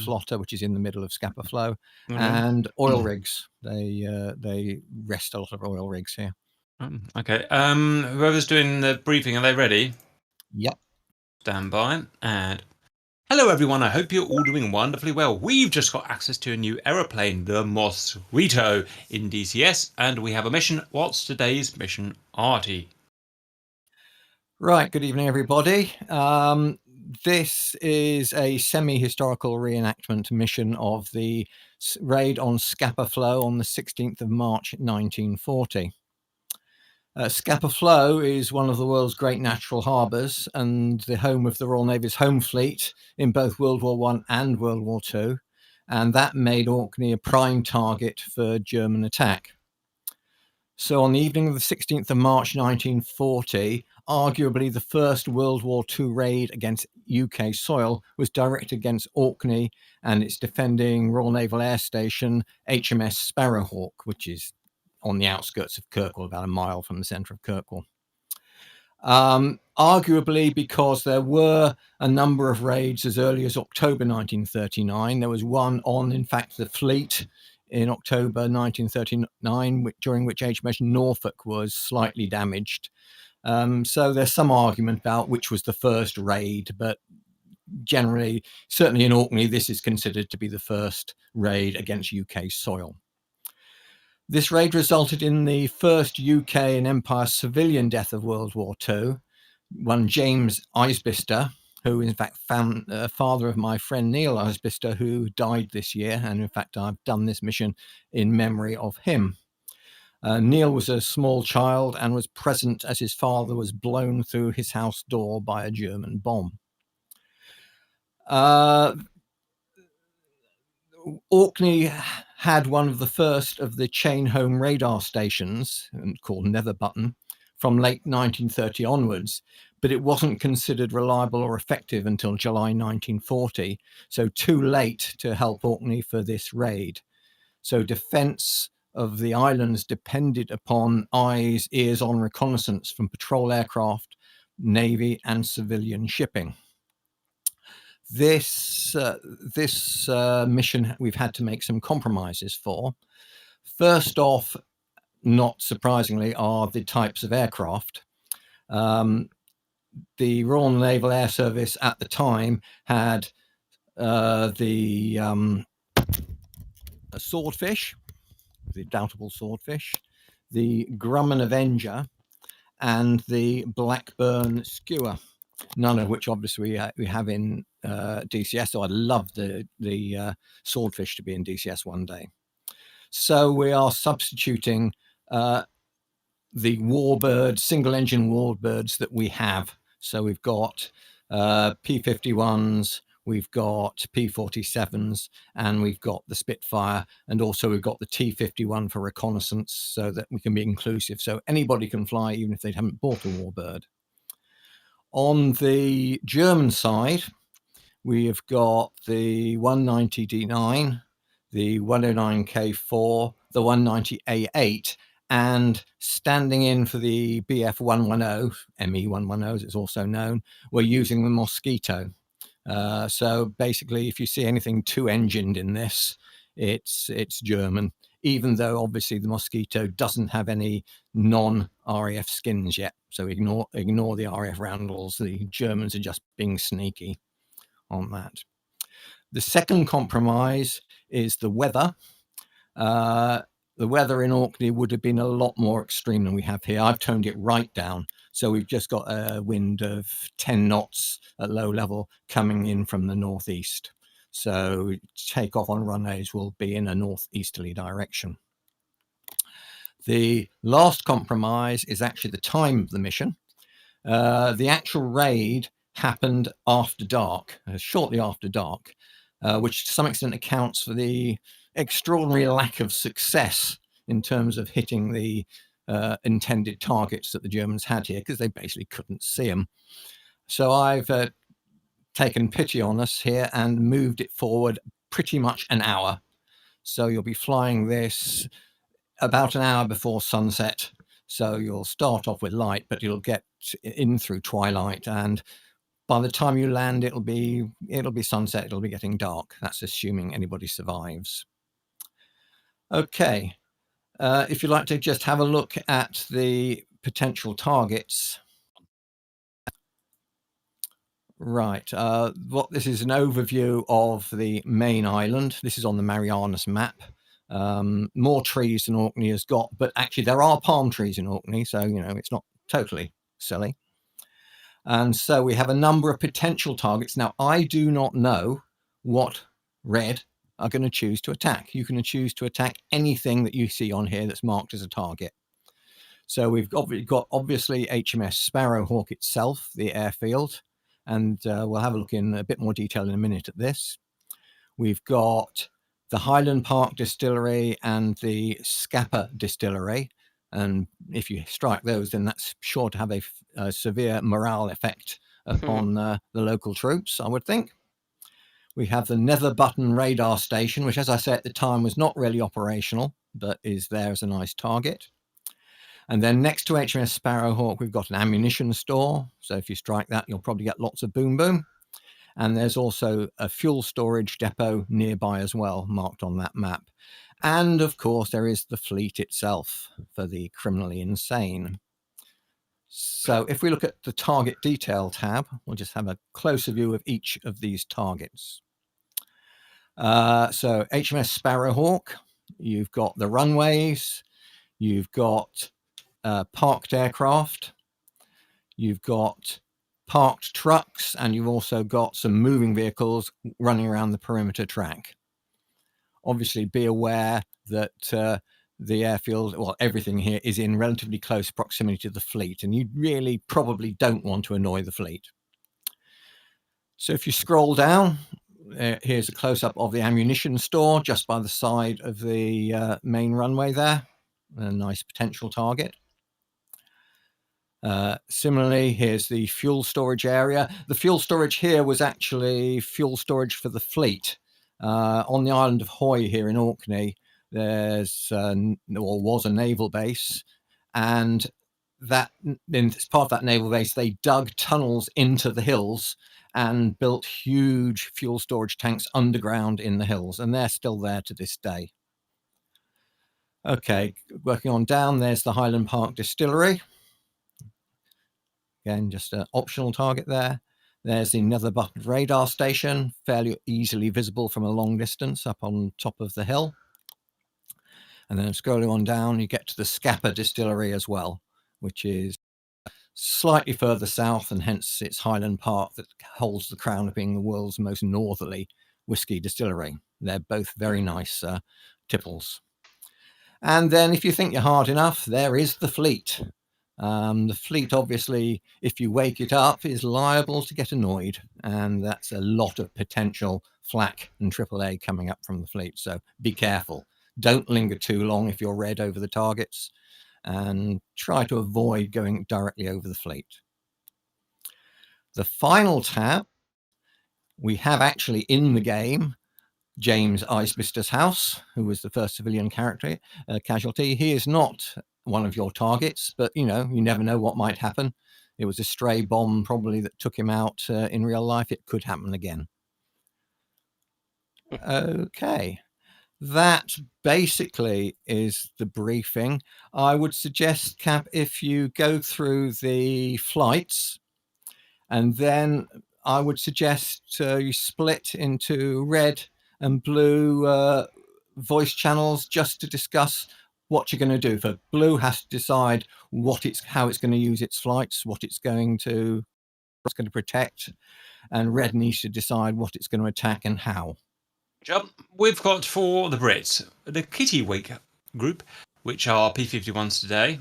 Flotter, which is in the middle of Scapa Flow, Okay. and oil rigs. They rest a lot of oil rigs here. Okay. Whoever's doing the briefing, are they ready? Yep. Stand by. And hello, everyone. I hope you're all doing wonderfully well. We've just got access to a new aeroplane, the Mosquito, in DCS, and we have a mission. What's today's mission, Artie? Right. Good evening, everybody. This is a semi-historical reenactment mission of the raid on Scapa Flow on the 16th of March 1940. Scapa Flow is one of the world's great natural harbours and the home of the Royal Navy's home fleet in both World War I and World War II, and that made Orkney a prime target for German attack. So on the evening of the 16th of March 1940, arguably the first World War II raid against UK soil was directed against Orkney and its defending Royal Naval Air Station, HMS Sparrowhawk, which is on the outskirts of Kirkwall, about a mile from the centre of Kirkwall. Arguably because there were a number of raids as early as October 1939. There was one on, in fact, the fleet in October 1939, during which HMS Norfolk was slightly damaged. So there's some argument about which was the first raid, but generally, certainly in Orkney, this is considered to be the first raid against UK soil. This raid resulted in the first UK and Empire civilian death of World War II. One James Isbister, who in fact found father of my friend Neil Isbister, who died this year. And in fact, I've done this mission in memory of him. Neil was a small child and was present as his father was blown through his house door by a German bomb. Orkney had one of the first of the chain home radar stations, called Netherbutton, from late 1930 onwards, but it wasn't considered reliable or effective until July 1940, so too late to help Orkney for this raid. So defence of the islands depended upon eyes, ears on reconnaissance from patrol aircraft, Navy and civilian shipping. This mission we've had to make some compromises for. First off, not surprisingly, are the types of aircraft. The Royal Naval Air Service at the time had the Swordfish, the Doubtable Swordfish, the Grumman Avenger, and the Blackburn Skewer. None of which obviously we have in DCS. So I'd love the Swordfish to be in DCS one day. So we are substituting the Warbird, single engine Warbirds that we have. So we've got P-51s, we've got P-47s, and we've got the Spitfire, and also we've got the T-51 for reconnaissance so that we can be inclusive. So anybody can fly even if they haven't bought a Warbird. On the German side, we have got the 190D9, the 109K4, the 190A8, and standing in for the BF110, ME110 as it's also known, we're using the Mosquito. So basically, if you see anything two-engined in this, it's German, even though obviously the Mosquito doesn't have any non-RAF skins yet. So ignore the RAF roundels. The Germans are just being sneaky on that. The second compromise is the weather. The weather in Orkney would have been a lot more extreme than we have here. I've toned it right down. So we've just got a wind of 10 knots at low level coming in from the northeast. So takeoff on runways will be in a northeasterly direction. The last compromise is actually the time of the mission. The actual raid happened after dark, shortly after dark, which to some extent accounts for the extraordinary lack of success in terms of hitting the intended targets that the Germans had here, because they basically couldn't see them. So I've taken pity on us here and moved it forward pretty much an hour. So you'll be flying this about an hour before sunset. So you'll start off with light, but you'll get in through twilight, and by the time you land, it'll be sunset. It'll be getting dark. That's assuming anybody survives. Okay. If you'd like to just have a look at the potential targets. Right. What this is an overview of the main island. This is on the Marianas map. More trees than Orkney has got, but actually there are palm trees in Orkney, so it's not totally silly. And so we have a number of potential targets. Now, I do not know what Red are going to choose to attack. You can choose to attack anything that you see on here that's marked as a target. So we've got obviously HMS Sparrowhawk itself, the airfield, and we'll have a look in a bit more detail in a minute at this. We've got the Highland Park Distillery and the Scapa Distillery. And if you strike those, then that's sure to have a severe morale effect upon the local troops, I would think. We have the Nether-Button radar station, which, as I said at the time, was not really operational, but is there as a nice target. And then next to HMS Sparrowhawk, we've got an ammunition store. So if you strike that, you'll probably get lots of boom boom. And there's also a fuel storage depot nearby as well, marked on that map. And of course, there is the fleet itself for the criminally insane. So if we look at the target detail tab, we'll just have a closer view of each of these targets. So HMS Sparrowhawk, you've got the runways, you've got parked aircraft, you've got parked trucks, and you've also got some moving vehicles running around the perimeter track. Obviously, be aware that the airfield, well, everything here is in relatively close proximity to the fleet, and you really probably don't want to annoy the fleet. So if you scroll down, here's a close-up of the ammunition store just by the side of the main runway there. A nice potential target. Similarly, here's the fuel storage area. The fuel storage here was actually fuel storage for the fleet. On the island of Hoy here in Orkney, there's was a naval base, and that as part of that naval base, they dug tunnels into the hills and built huge fuel storage tanks underground in the hills, and they're still there to this day. Okay, working on down, there's the Highland Park Distillery. Again, just an optional target there. There's the Nether-Button radar station, fairly easily visible from a long distance up on top of the hill. And then scrolling on down, you get to the Scapa Distillery as well, which is slightly further south, and hence it's Highland Park that holds the crown of being the world's most northerly whiskey distillery. They're both very nice tipples. And then if you think you're hard enough, there is the fleet. The fleet, obviously, if you wake it up, is liable to get annoyed. And that's a lot of potential flak and AAA coming up from the fleet. So be careful. Don't linger too long if you're red over the targets. And try to avoid going directly over the fleet. The final tab, we have actually in the game James Icebisters House, who was the first civilian casualty. He is not one of your targets, but you never know what might happen. It was a stray bomb probably that took him out in real life. It could happen again. Okay. That basically is the briefing. I would suggest, Cap, if you go through the flights, and then I would suggest you split into red and blue voice channels just to discuss what you're going to do. For blue has to decide how it's going to use its flights, what it's going to protect, and red needs to decide what it's going to attack and how. We've got for the Brits the Kittiwake group, which are P-51s today,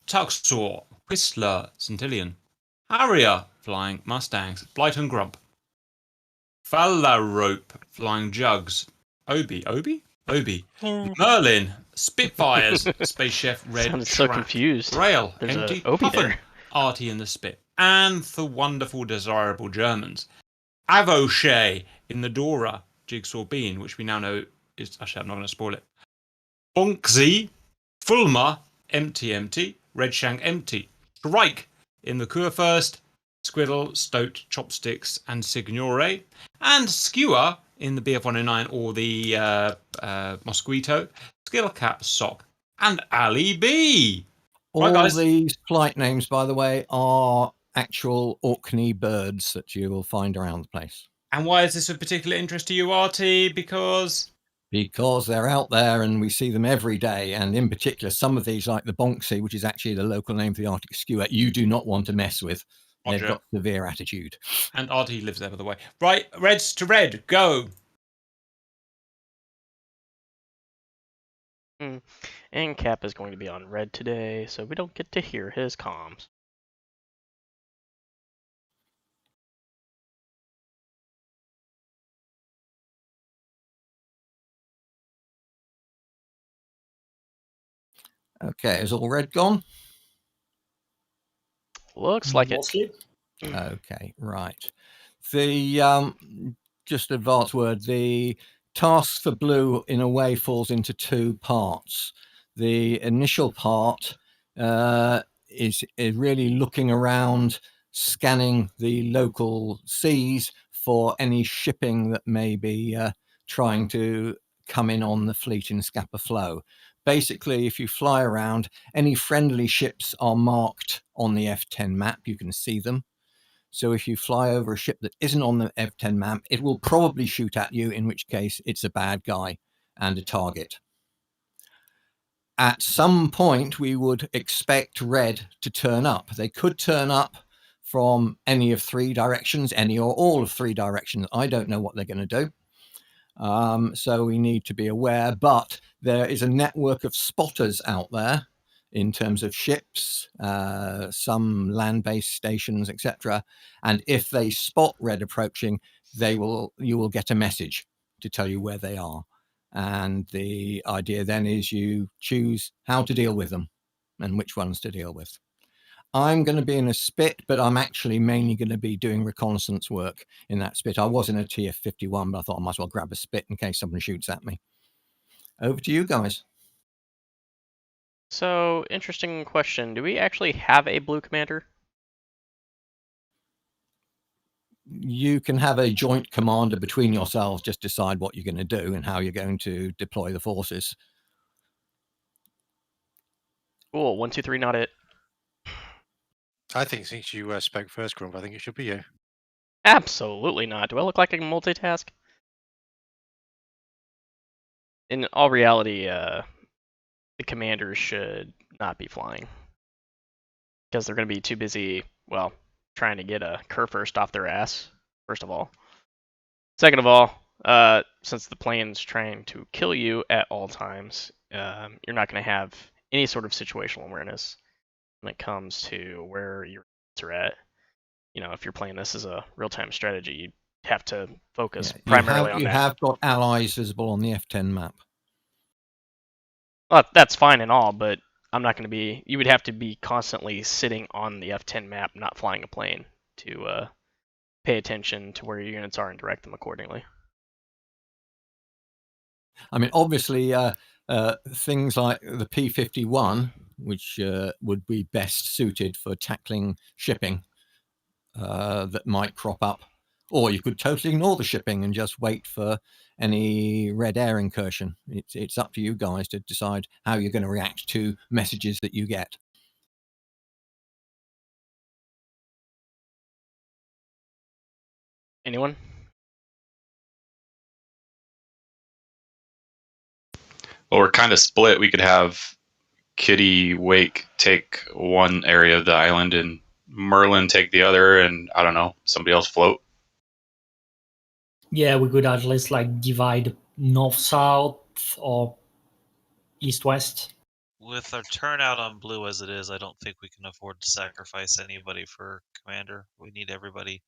Tuxor, Whistler, Centillion, Harrier, flying Mustangs, Blight and Grump, Phalarope, flying Jugs, Obi, Merlin, Spitfires, Space Chef, Red, Sounded so confused. Rail, There's Empty, a Obi Puffin, there. Artie and the Spit, and the wonderful, desirable Germans, Avoche in the Dora, Jigsaw Bean, which we now know is, actually I'm not going to spoil it, Bonksy, Fulma, Empty, Redshank, Empty, Strike in the Kurfürst, Squirrel, Stoat, Chopsticks, and Signore, and Skewer in the BF-109 or the Mosquito, Skill Cap, Sock, and Ali B. Right, All guys. these flight names, by the way, are actual Orkney birds that you will find around the place. And why is this of particular interest to you, RT? Because they're out there and we see them every day. And in particular, some of these, like the Bonksy, which is actually the local name for the Arctic skewer, you do not want to mess with. Roger. They've got severe attitude. And RT lives there, by the way. Right, Reds to Red, go. And Cap is going to be on red today, so we don't get to hear his comms. Okay, is all red gone? Looks like it. Okay, right. The just advanced word, the task for blue in a way falls into two parts. The initial part is really looking around, scanning the local seas for any shipping that may be trying to come in on the fleet in Scapa Flow. Basically, if you fly around, any friendly ships are marked on the F10 map. You can see them. So if you fly over a ship that isn't on the F10 map, it will probably shoot at you, in which case it's a bad guy and a target. At some point, we would expect red to turn up. They could turn up from any of three directions, any or all of three directions. I don't know what they're going to do. So we need to be aware, but there is a network of spotters out there in terms of ships, some land-based stations, etc. And if they spot red approaching, you will get a message to tell you where they are. And the idea then is you choose how to deal with them and which ones to deal with. I'm going to be in a Spit, but I'm actually mainly going to be doing reconnaissance work in that Spit. I was in a TF-51, but I thought I might as well grab a Spit in case someone shoots at me. Over to you guys. So, interesting question. Do we actually have a blue commander? You can have a joint commander between yourselves, just decide what you're going to do and how you're going to deploy the forces. Cool, 1, 2, 3, not it. I think since you spoke first, Grump, I think it should be you. Absolutely not. Do I look like I can multitask? In all reality, the commanders should not be flying. Because they're going to be too busy, well, trying to get a Kurfürst off their ass, first of all. Second of all, since the plane's trying to kill you at all times, you're not going to have any sort of situational awareness when it comes to where your are at. You know, if you're playing this as a real-time strategy, you have to focus primarily on that. You have got allies visible on the F10 map. Well, that's fine and all, but I'm not going to be... You would have to be constantly sitting on the F10 map, not flying a plane, to pay attention to where your units are and direct them accordingly. I mean, obviously, things like the P-51, which would be best suited for tackling shipping that might crop up. Or you could totally ignore the shipping and just wait for any red air incursion. It's up to you guys to decide how you're going to react to messages that you get. Anyone? Well, we're kind of split. We could have Kitty Wake take one area of the island and Merlin take the other, and I don't know, somebody else float. Yeah, we could at least like divide north-south or east-west. With our turnout on blue as it is, I don't think we can afford to sacrifice anybody for commander. We need everybody.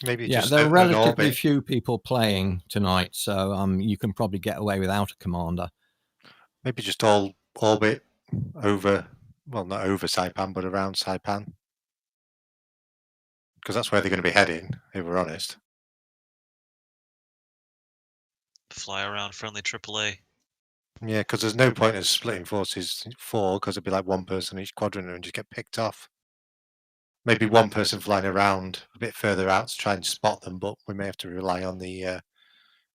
Maybe Yeah, just there are an relatively orbit. few people playing tonight, so you can probably get away without a commander. Maybe just all orbit over, well, not over Saipan, but around Saipan. Because that's where they're going to be heading, if we're honest. Fly around friendly AAA. Yeah, because there's no point in splitting forces 4, because it'd be like one person each quadrant and just get picked off. Maybe one person flying around a bit further out to try and spot them, but we may have to rely on the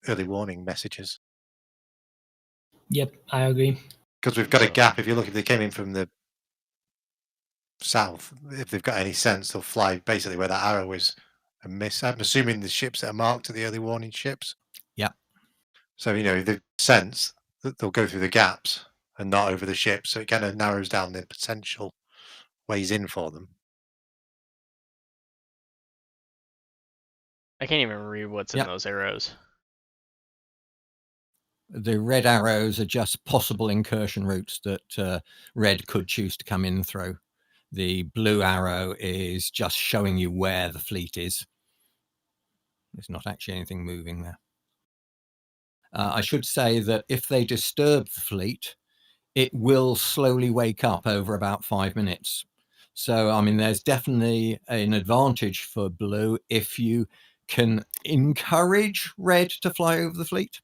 early warning messages. Yep, I agree. Because we've got a gap. If you look, if they came in from the south, if they've got any sense, they'll fly basically where that arrow is and miss. I'm assuming the ships that are marked are the early warning ships. Yeah. So, if they've sense that they'll go through the gaps and not over the ship, so it kind of narrows down the potential ways in for them. I can't even read what's in Yep. those arrows. The red arrows are just possible incursion routes that red could choose to come in through. The blue arrow is just showing you where the fleet is. There's not actually anything moving there. I should say that if they disturb the fleet, it will slowly wake up over about 5 minutes. So, I mean, there's definitely an advantage for blue if you can encourage red to fly over the fleet.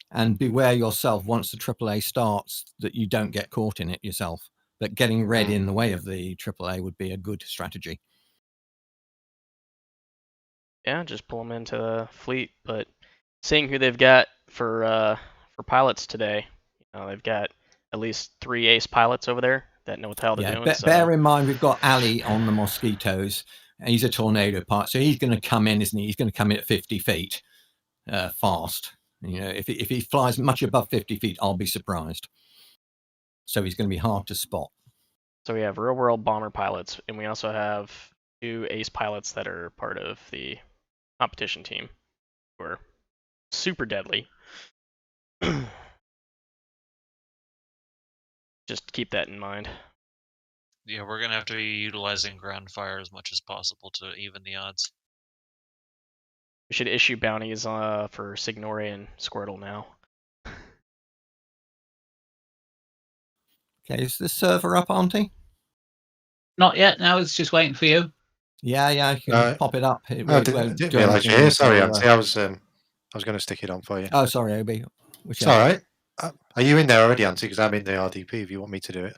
And beware yourself once the AAA starts that you don't get caught in it yourself. But getting red in the way of the AAA would be a good strategy. Yeah, just pull them into the fleet. But seeing who they've got for pilots today, they've got at least 3 ace pilots over there that know what the hell they're doing. Bear in mind, we've got Ali on the Mosquitoes. And he's a tornado pilot, so he's going to come in, isn't he? He's going to come in at 50 feet fast. If he flies much above 50 feet, I'll be surprised. So he's going to be hard to spot. So we have real-world bomber pilots, and we also have 2 ace pilots that are part of the competition team who are super deadly. Just keep that in mind. Yeah, we're going to have to be utilizing ground fire as much as possible to even the odds. We should issue bounties for Signori and Squirtle now. Okay, is the server up, Auntie? Not yet. No, it's just waiting for you. Yeah, I can pop it up. I didn't realise you're here. Sorry, Auntie. I was going to stick it on for you. Oh, sorry, Obi. It's all right. Are you in there already, Auntie? Because I'm in the RDP if you want me to do it.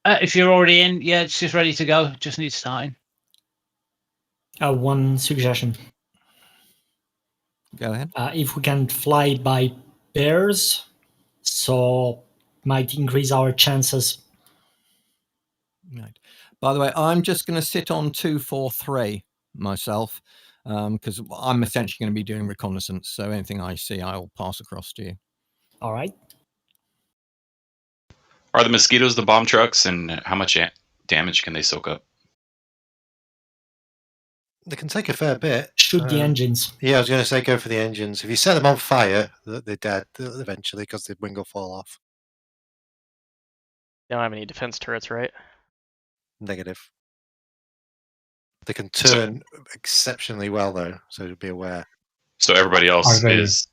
If you're already in, yeah, it's just ready to go. Just needs starting. One suggestion. Go ahead. If we can fly by pairs, so might increase our chances. Right. By the way, I'm just going to sit on 243 myself because I'm essentially going to be doing reconnaissance. So anything I see, I'll pass across to you. All right. Are the Mosquitoes the bomb trucks, and how much damage can they soak up? They can take a fair bit. Shoot the engines. Yeah, I was going to say go for the engines. If you set them on fire, they're dead eventually because the wing will fall off. They don't have any defense turrets, right? Negative. They can turn exceptionally well, though, so be aware. So everybody else is...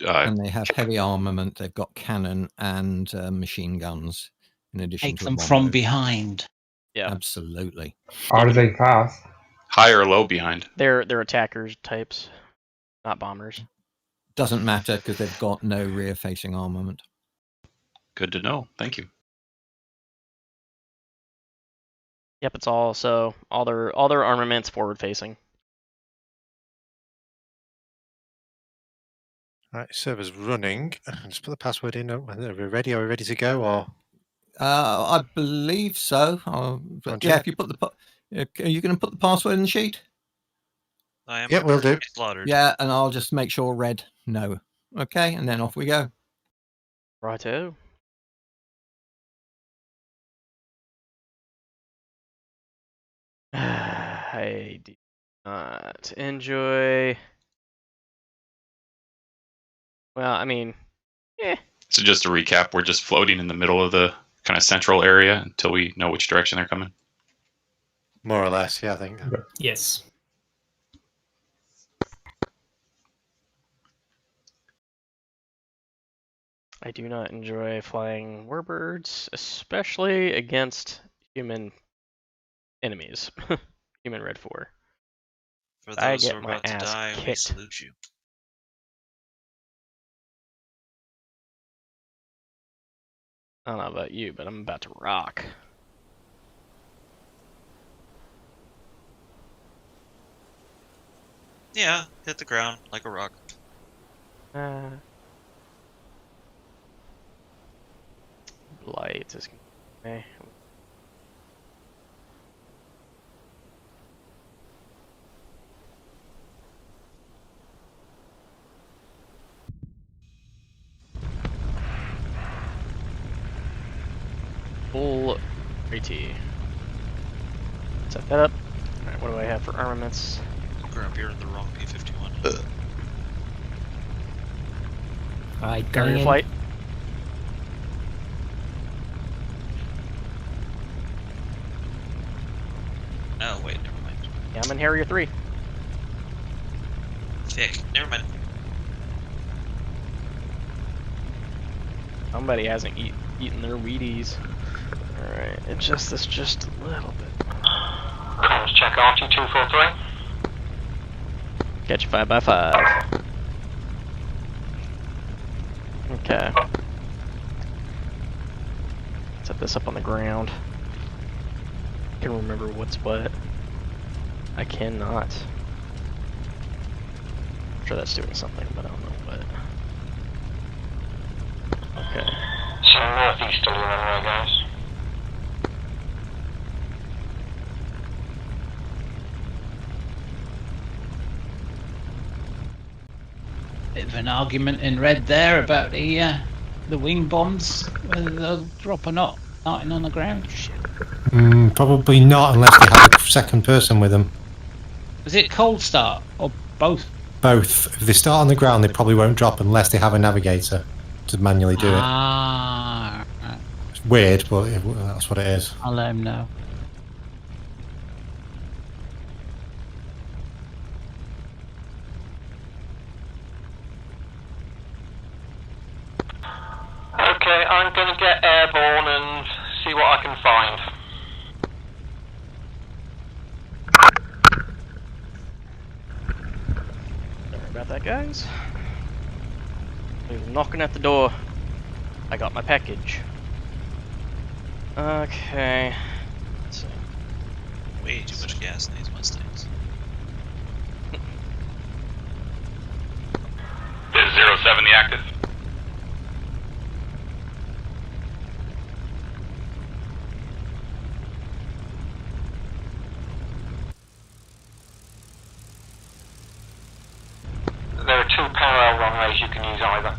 and they have heavy armament. They've got cannon and machine guns in addition Take to them from behind. Yeah, absolutely. Are they fast? High or low behind? They're attackers types, not bombers. Doesn't matter because they've got no rear-facing armament. Good to know. Thank you. Yep, it's all their armaments forward-facing. Right, server's running. Just put the password in. Are we ready? Are we ready to go? Or I believe so. But yeah, if you put the, are you going to put the password in the sheet? I am. Yeah, we'll do. Slaughtered. Yeah, and I'll just make sure red no. Okay, and then off we go. Righto. I do not enjoy. Well, I mean, yeah. So just to recap, we're just floating in the middle of the kind of central area until we know which direction they're coming. More or less, yeah, I think. Yes. I do not enjoy flying warbirds, especially against human enemies. Human Red 4. For I those get who are my about to ass die, we kicked. salute you. I don't know about you, but I'm about to rock. Yeah, hit the ground like a rock. Light is okay. Full AT. Set that up. Alright, what do I have for armaments? Grab you're in the wrong P-51. Alright, Carrier going in. flight. No, wait, never mind. Yeah, I'm in Harrier 3. Thick. Never mind. Somebody hasn't eaten their Wheaties. Alright, adjust this just a little bit. Comms check RT-243. Catch 5x5. Okay. Set this up on the ground. I can remember what's what. I cannot. I'm sure that's doing something, but I don't know what. Okay. So northeasterly runway, guys. Bit of an argument in red there about the wing bombs, whether they'll drop or not. Starting on the ground. Probably not unless they have a second person with them. Was it cold start or both? Both. If they start on the ground, they probably won't drop unless they have a navigator to manually do it. Right. It's weird, but that's what it is. I'll let him know. Okay, I'm gonna get airborne and see what I can find. Sorry about that, guys. He was knocking at the door. I got my package. Okay. Let's see. Way too much gas in these Mustangs. Is 070 active? There are two parallel runways you can use either.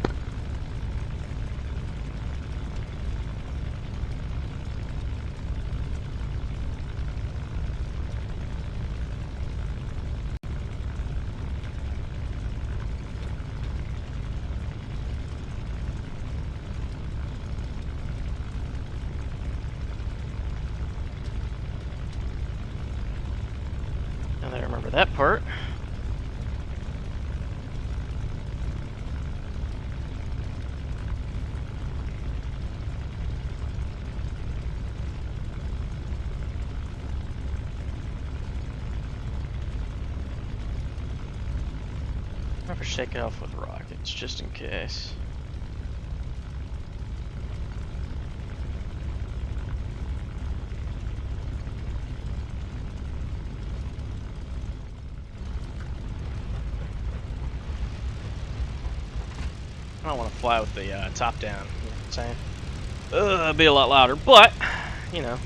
Now that I remember that part. Never shake it off with rockets, just in case. I don't want to fly with the top down, you know what I'm saying? It'd be a lot louder, but, you know.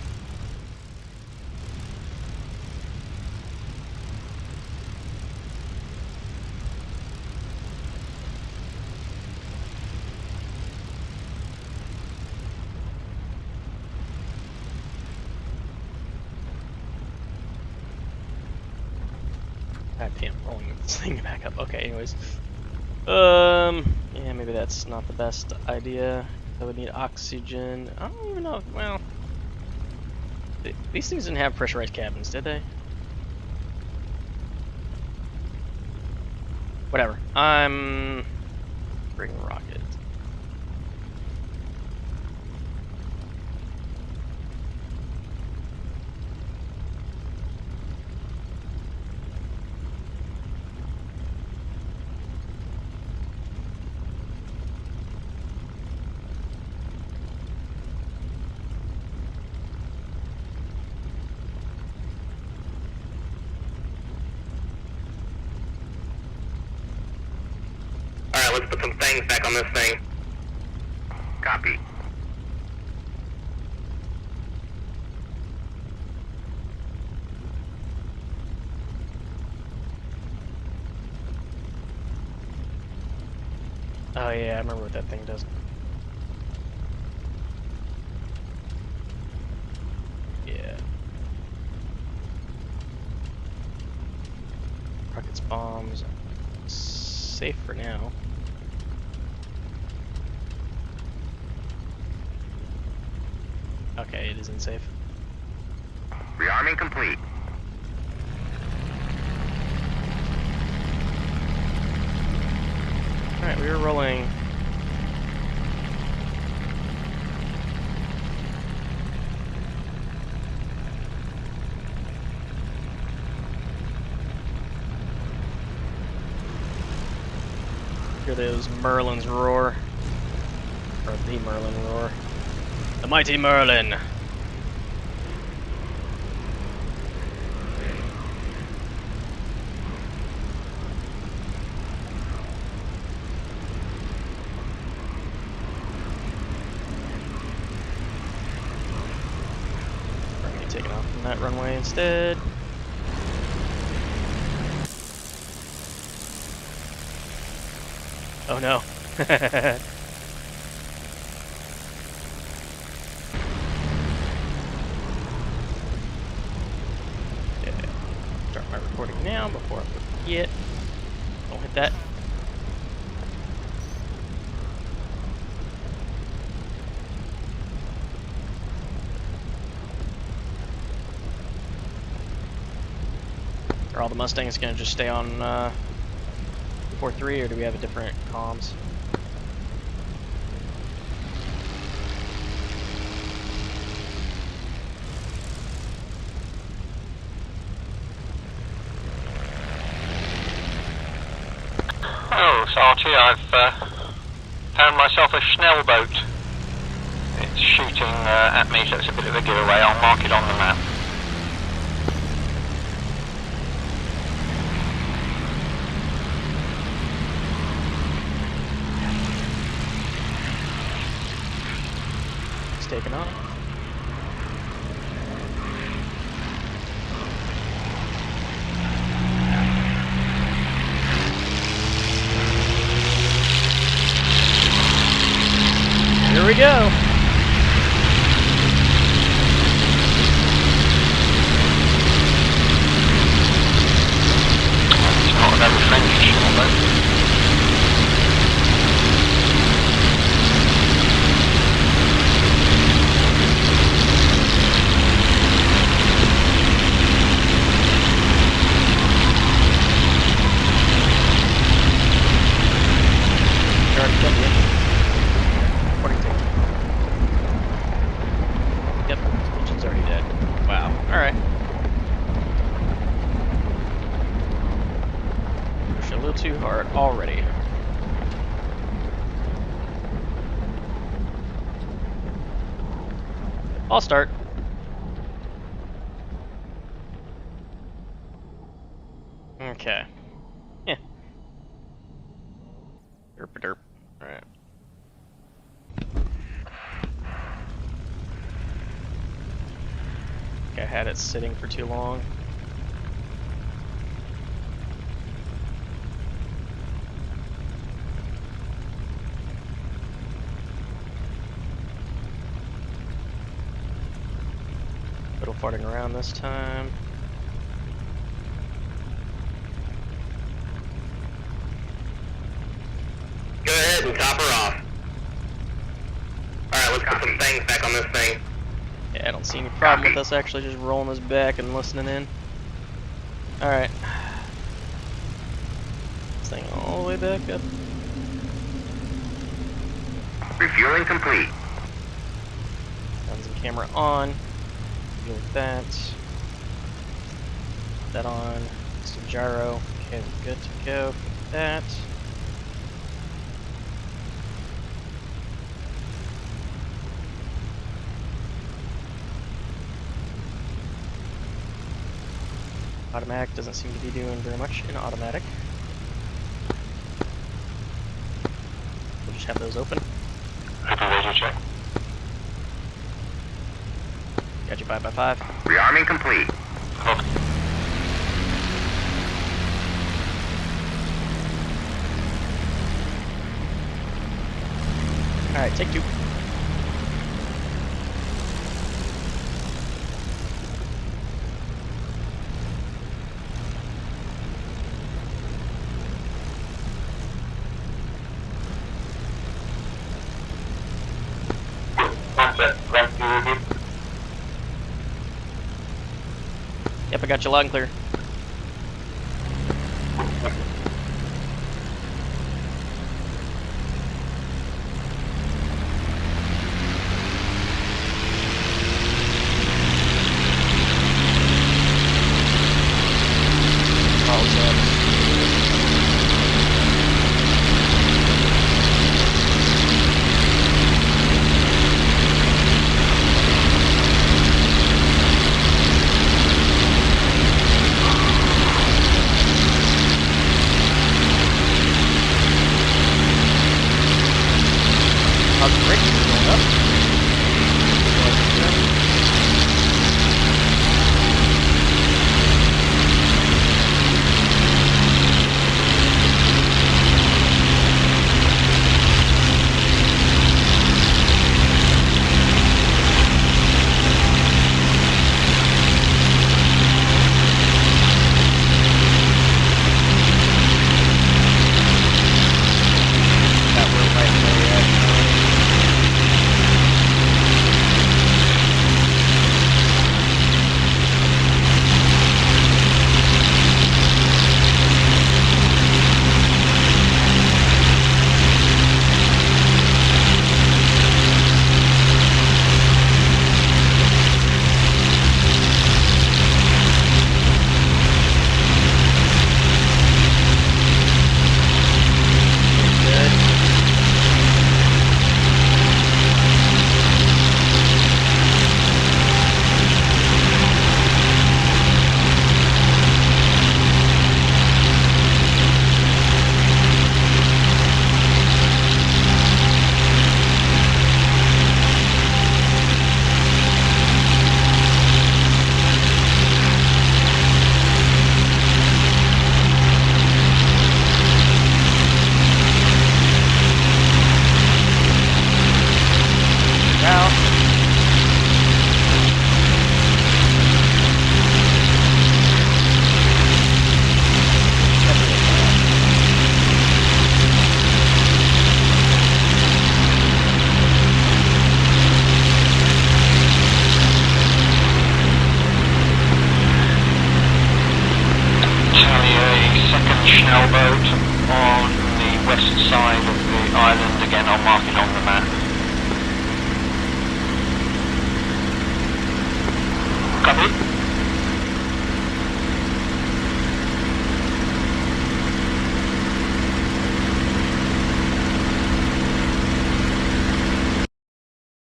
God damn, rolling this thing back up. Okay, anyways. Yeah, maybe that's not the best idea. I would need oxygen. I don't even know. Well, these things didn't have pressurized cabins, did they? Whatever. I'm bringing a rocket. Alright, let's put some things back on this thing. Copy. Oh yeah, I remember what that thing does. Yeah. Rockets, bombs. Safe for now. Okay, it isn't safe. Rearming complete. Alright, we were rolling. Hear those Merlins roar. Or the Merlin roar. The mighty Merlin! We're gonna be taking off from that runway instead. Oh no. Yeah. Start my recording now before I forget. Don't hit that. Are all the Mustangs gonna just stay on 4-3, or do we have a different comms? Oh, Sarty, I've found myself a Schnell boat. It's shooting at me, so it's a bit of a giveaway. I'll mark it on the map. It's taken off. Here we go. It's not a very friendly Schnell boat. Already done it. Reporting tape. Yep, engine's already dead. Wow. Alright. Pushed a little too hard already. I'll start. Okay. Yeah. Derp-a-derp. Alright. I had it sitting for too long. Little farting around this time. Go ahead and top her off. Alright, let's put some things back on this thing. Yeah, I don't see any problem with us actually just rolling this back and listening in. Alright. This thing all the way back up. Refueling complete. Guns and camera on. Deal with that. Put that on. Some gyro. Okay, we're good to go for that. Automatic doesn't seem to be doing very much in automatic. Should have those open. Open radio check. Got you 5x5. Rearming complete. Okay. Alright, take 2. Yep, I got you loud and clear. Boat on the west side of the island. Again, I'll mark it on the map. Copy.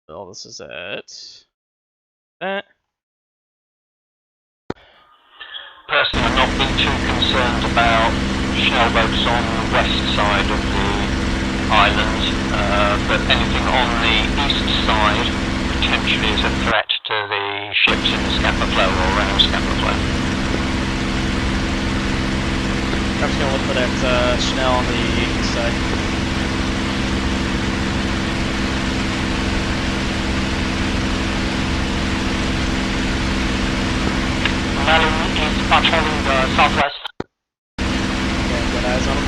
Well, this is it. That. Personally, I've not been too concerned about shell boats on the west side of the island, but anything on the east side potentially is a threat to the ships in the Scapa Flow or around Scapa Flow. I'm just gonna look for that Chanel on the east side. Malin is patrolling the southwest. Yeah, got eyes on him.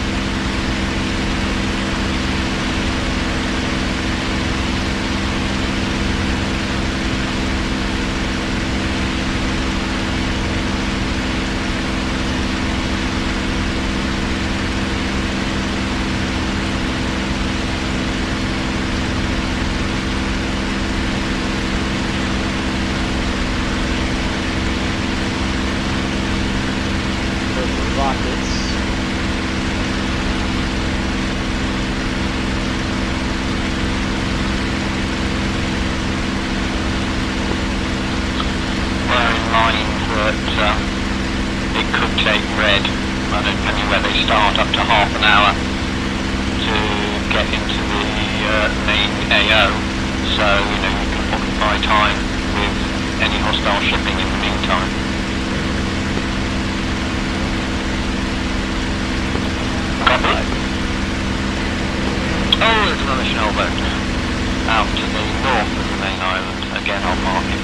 It could take red, depending where they start, up to half an hour to get into the main AO, so you can occupy time with any hostile shipping in the meantime. Copy. Oh, there's another shell boat out to the north of the main island. Again, I'll mark it.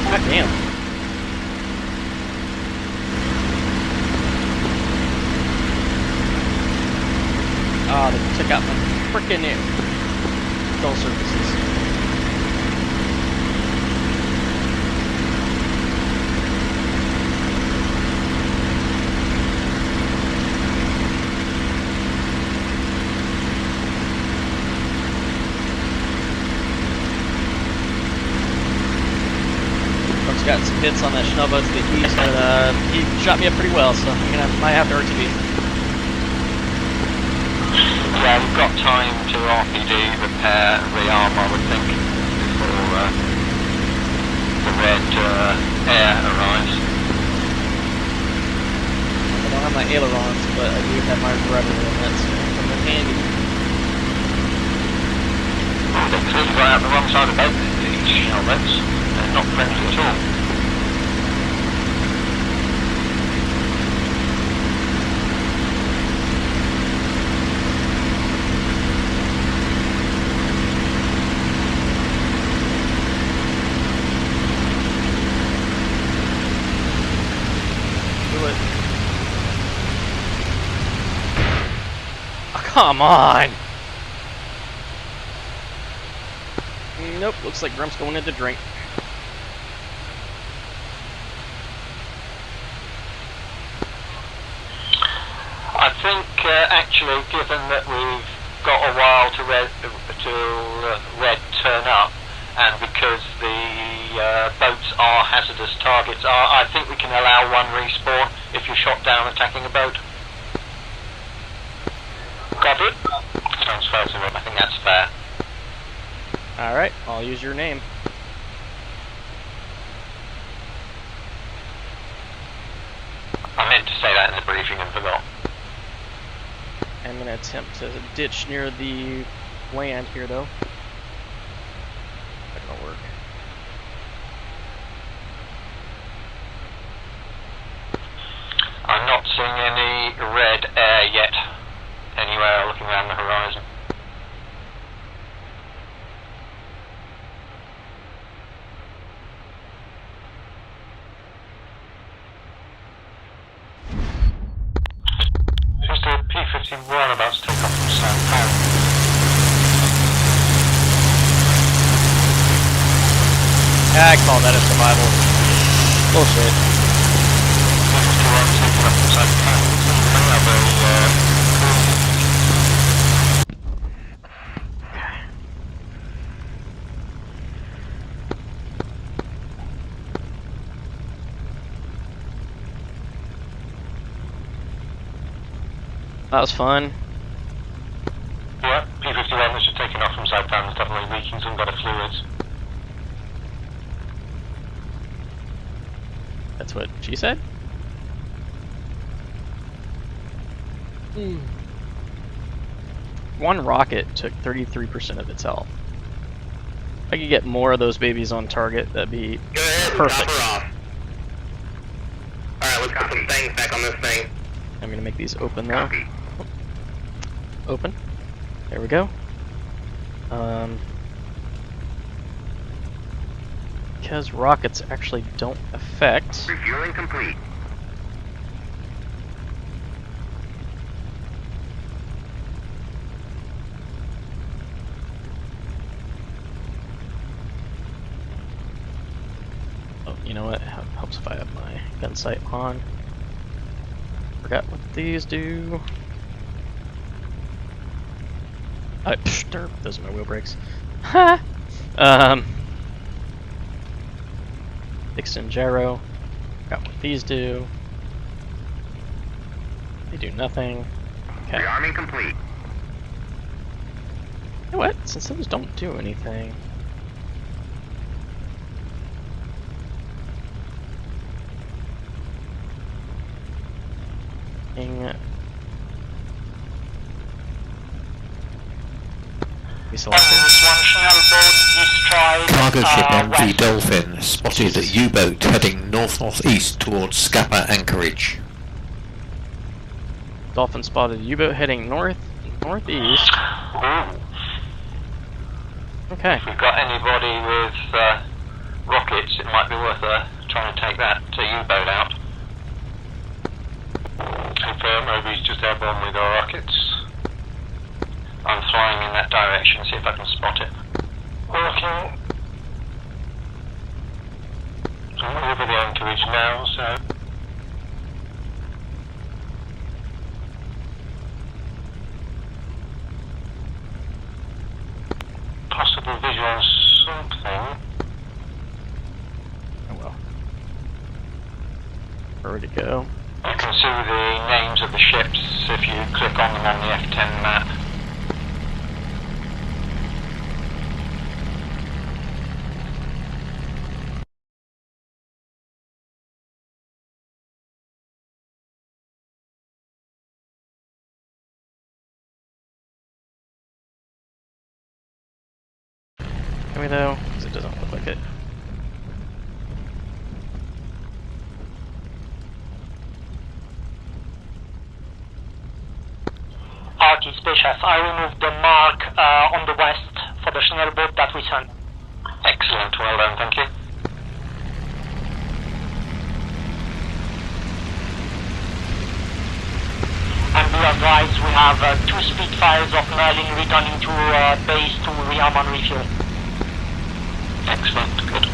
God damn. Oh, they took out my frickin' control surfaces. Got some hits on that Schnellboat to the east, but he shot me up pretty well, so might have to RTB. Yeah, we've got time to RPD, repair, rearm, I would think, before the red air arrives. I don't have my ailerons, but I do have my rudder, and that's come in handy. Oh, they clearly got out the wrong side of the boat, these Schnellboats. They're not friendly at all. Come on! Nope, looks like Grump's going in to drink. I think, actually, given that we've got a while to red turn up, and because the boats are hazardous targets, I think we can allow one respawn if you're shot down attacking a boat. Copy. Sounds fair to me. I think that's fair. Alright, I'll use your name. I meant to say that in the briefing and forgot. I'm going to attempt to ditch near the land here, though. Not going to work. I'm not seeing any red air yet. Anywhere looking around the horizon. Who's the P-51 about to take off from Southampton? I call that a survival. Bullshit. P-51 taking off from Southampton. Coming up That was fun. Yeah, P-51 which is taking off from Southampton, definitely leaking some better fluids. That's what she said? One rocket took 33% of its health. If I could get more of those babies on target, that'd be perfect. Alright, let's put some things back on this thing. I'm gonna make these open though. Open. There we go. Because rockets actually don't affect. Refueling complete. Oh, you know what? It helps if I have my gun sight on. Forgot what these do. Derp, those are my wheel brakes. Ha! Extend gyro. Forgot what these do. They do nothing. Okay. Rearming complete. You know what? Since those don't do anything. Cargo ship MV Dolphin spotted a U-boat heading north-northeast towards Scapa anchorage. Dolphin spotted U-boat heading northeast. Okay. If we've got anybody with rockets, it might be worth trying to take that U-boat out. Confirm, Obi's just airborne with our rockets. I'm flying in that direction, see if I can spot it. Working. I'm over the anchorage now, so... Possible visual on something. Oh well. Where to go? You can see the names of the ships if you click on them on the F10 map. Can we though? Because it doesn't look like it. RT Spacious, I removed the mark on the west for the Chanel boat that we sent. Excellent, well done, thank you. And be advised, we have 2 Spitfires of Merlin returning to base to rearm and refuel. Excellent, good.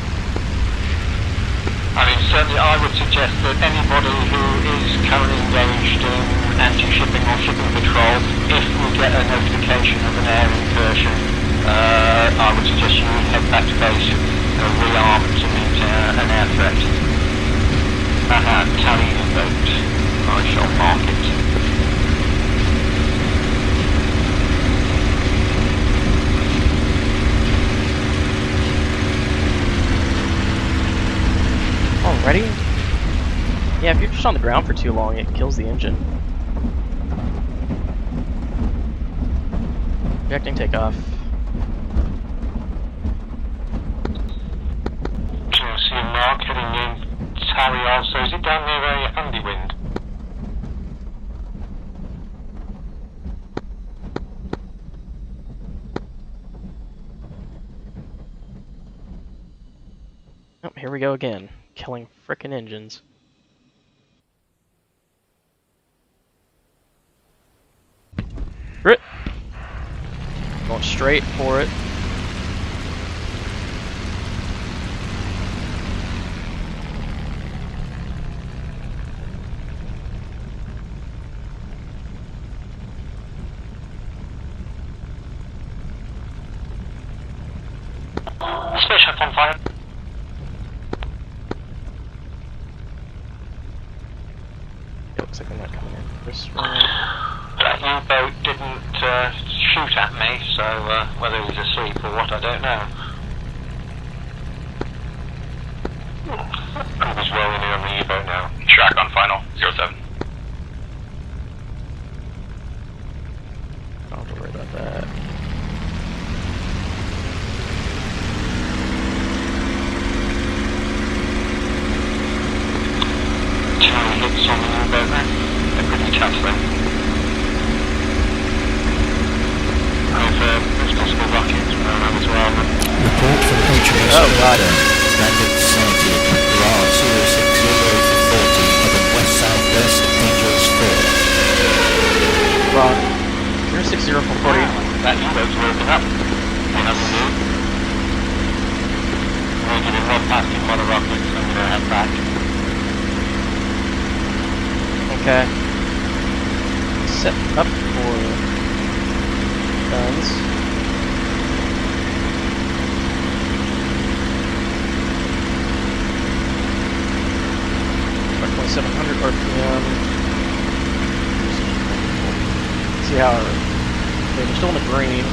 I mean, certainly I would suggest that anybody who is currently engaged in anti-shipping or shipping patrol, if we get a notification of an air incursion, I would suggest you head back to base, rearm to meet an air threat. Tally boat. I shall mark it. Already? Yeah, if you're just on the ground for too long, it kills the engine. Projecting takeoff. Can you see a mark heading in Tally also? Is it down near a handy wind? Oh, here we go again. Killing frickin' engines. Grit! Going straight for it. Spaceship on fire. It looks like I'm not coming in this way. That U-boat didn't shoot at me, so whether he's asleep or what, I don't know. He's rolling in on the U-boat now. Track on final, 07. I don't have to worry about that. Charlie hits on the U-boat there. They're pretty tough then. There's possible rockets around as well. Report from HMS Standard sighted. There are 06040 heading west-southwest, Angels 4. Wrong. 060 from 40. That U-boat's working up. It has a move. We're getting one past him on a rocket, so I'm going to head back. Okay. Set up for guns. About 700 RPM. See how they're still in the green.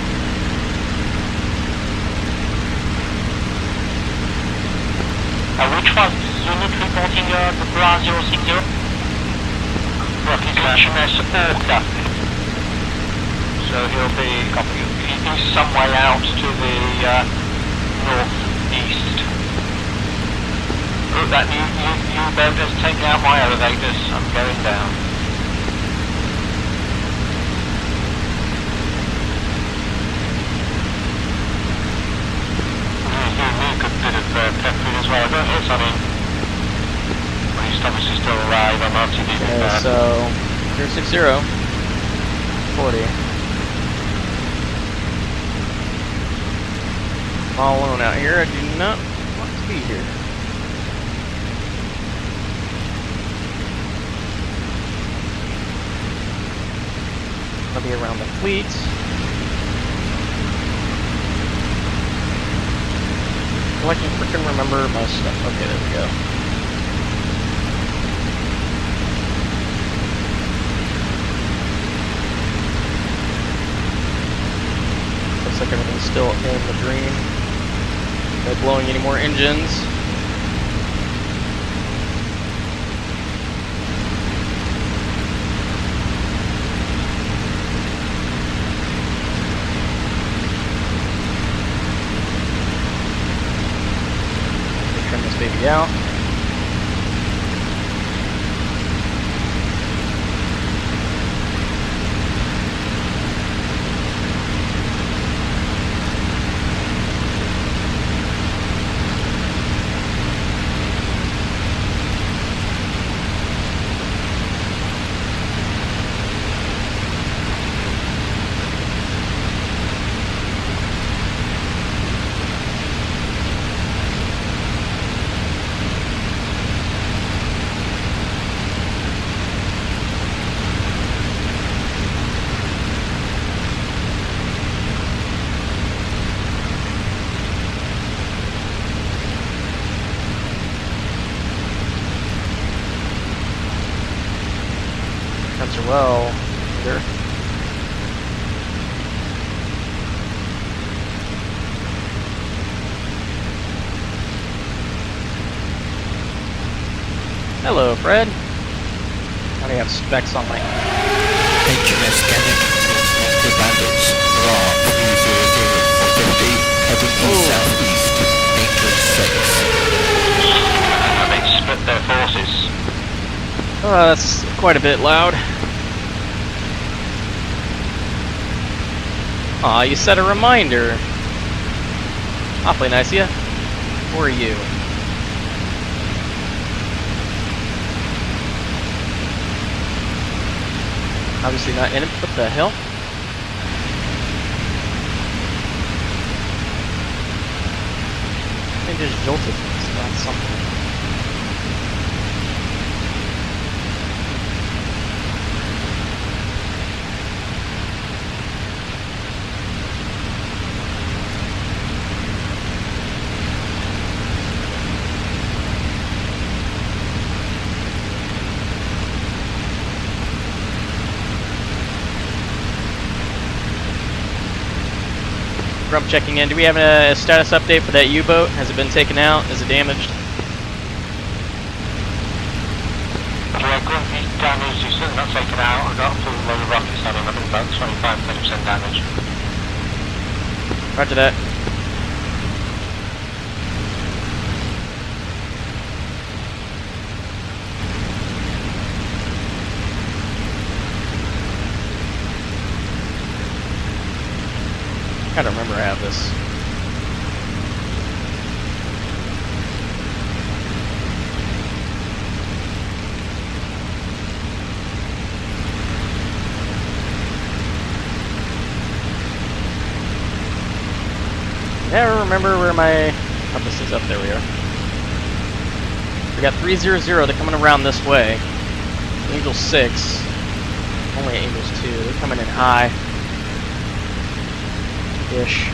Which was unit reporting the Bra 060? Rocky HMS Orca. So he'll be he's some way out to the northeast. Look, that U-boat has taken out my elevators. I'm going down. A good bit of peppering as well. I don't hear something. Well, he's obviously still alive. I'm RTD. Okay, so 060, 40. All alone out here. I do not want to be here. I'll be around the fleet. I can freaking remember my stuff. Okay, there we go. Looks like everything's still in the green. Not blowing any more engines. Trim this baby out. Well, either. Hello, Fred. How do you have specs on my HMS Gannet, the bandits, RAR 30050, heading east southeast, English 6. They split their forces. Oh, that's quite a bit loud. Aw, you set a reminder. Awfully nice of you. Who are you? Obviously not in it. What the hell? I just jolted. So that's something. Grump checking in. Do we have a status update for that U-boat? Has it been taken out? Is it damaged? Yeah, Grumpy's damaged. He's still not taken out. I got a full load of rockets on him. I think about 25-30% damage. Roger that. I don't remember I have this. Never remember where my compass is. Up there we are. We got 300. They're coming around this way. Angel 6. Only Angels 2. They're coming in high. Ish.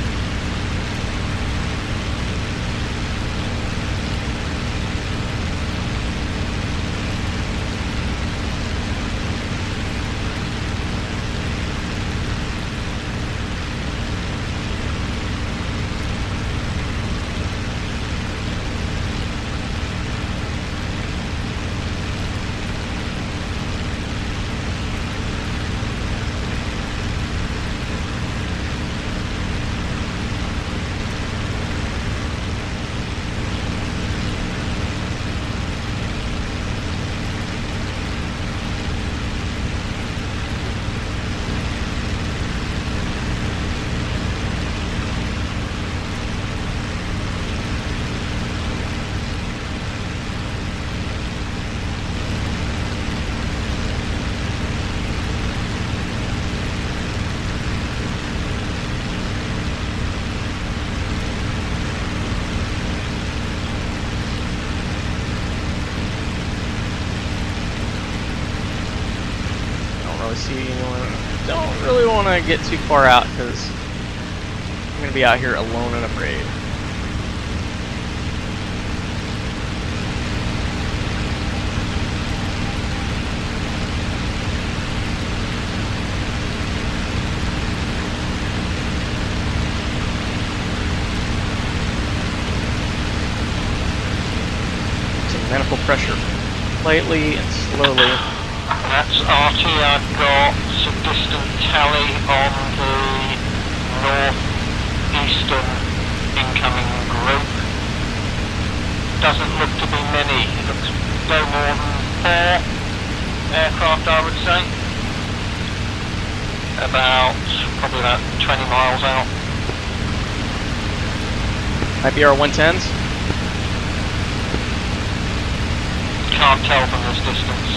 want to see anyone. Don't really want to get too far out because I'm going to be out here alone and afraid. Manifold pressure lightly and slowly. That's RT. I've got a distant tally on the northeastern incoming group. Doesn't look to be many. It looks no more than 4 aircraft, I would say. Probably about 20 miles out. Might be our 110s. Can't tell from this distance.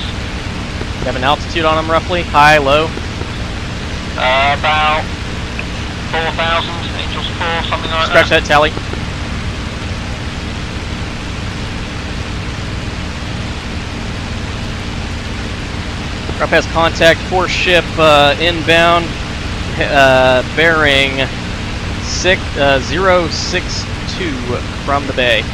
You have an altitude on them roughly? High, low? About 4,000, Angels 4, something like Scratch that tally. Rupp has contact, 4-ship inbound, bearing 062 from the bay.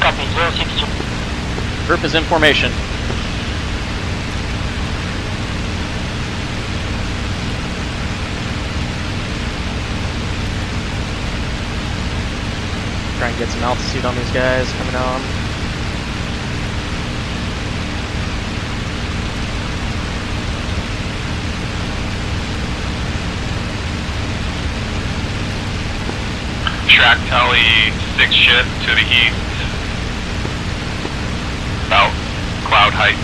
Copy, 062. Group is in formation. Try and get some altitude on these guys coming on. Track tally 6 ship to the east. About cloud height.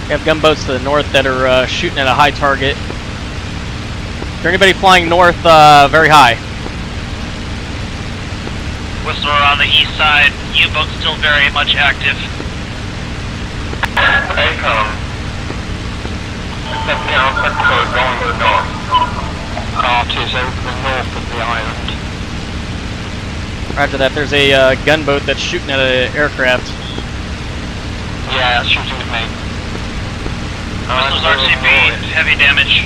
We have gunboats to the north that are shooting at a high target. Is there anybody flying north very high? Whistler on the east side, U-boat still very much active. ACOM. Step down, sector going to the north. Arties over the north of the island. After that, there's a gunboat that's shooting at an aircraft. Yeah, it's shooting at me. Whistler's RCB, heavy damage.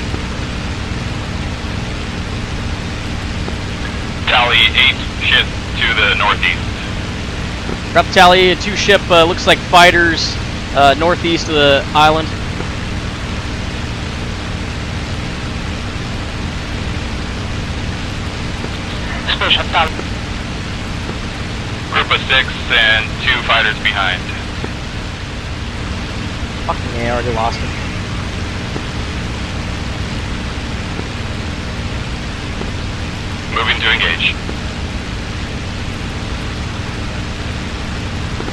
Tally 8 ship to the northeast. Rough tally, a 2-ship, looks like fighters northeast of the island. Special tally. Group of 6 and 2 fighters behind. Fucking yeah, I already lost him. Moving to engage.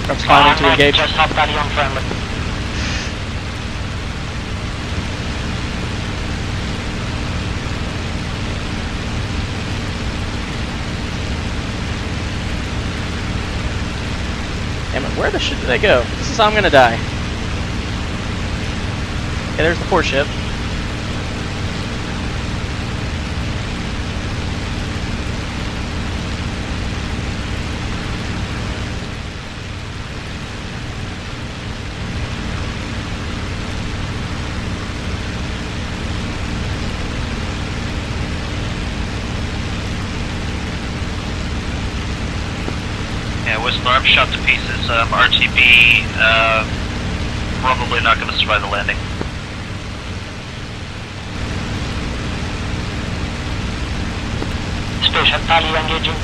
Rough's climbing to engage. Just top tally on friendly. Damn it, where the shit did they go? This is how I'm gonna die. Okay, there's the 4-ship. Whistler, I'm shot to pieces. RTB, probably not going to survive the landing. Special tally engaging.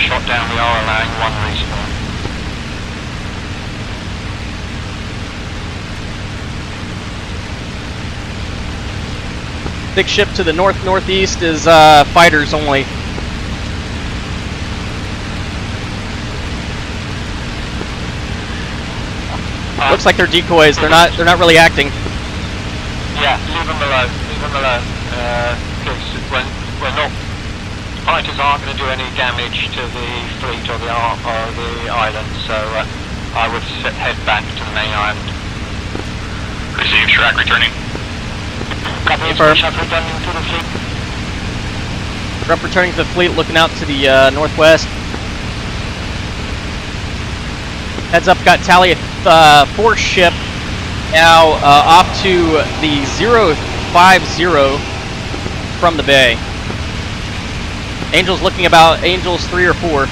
shot down, we are allowing one respawn. Big ship to the north-northeast is fighters only. Looks like they're decoys. They're not really acting. Yeah, leave them alone. Leave them alone. Because we're not. Fighters aren't going to do any damage to the fleet or the island. So I would head back to the main island. Receive track returning. Copy. Shot returning to the fleet. Rep returning to the fleet, looking out to the northwest. Heads up, got tally 4 ship now off to the 050 from the bay. Angels looking about Angels 3 or 4.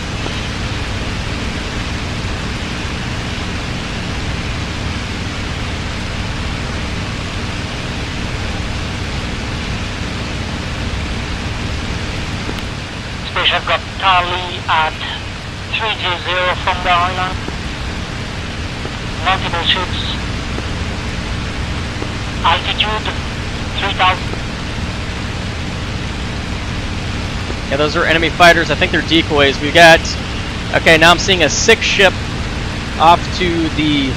Station got tally at 330 from the island. Multiple ships. Altitude 3,000. Yeah, those are enemy fighters. I think they're decoys. We got. Okay, now I'm seeing a 6 ship off to the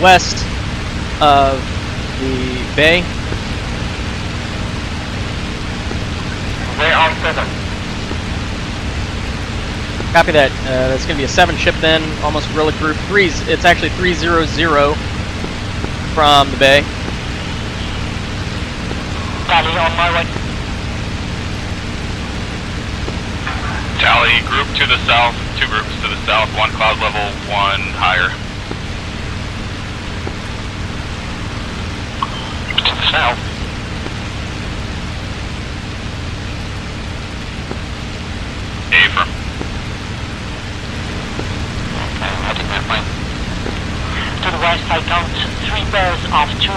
west of the bay. We're on 7. Copy that. That's going to be a 7 ship then, almost guerrilla group. It's actually 300 from the bay. Tally on my way. Tally, group to the south, 2 groups to the south, 1 cloud level, 1 higher. To the south. Affirm. Okay, heading that way. To the west, I count 3 pairs of 2.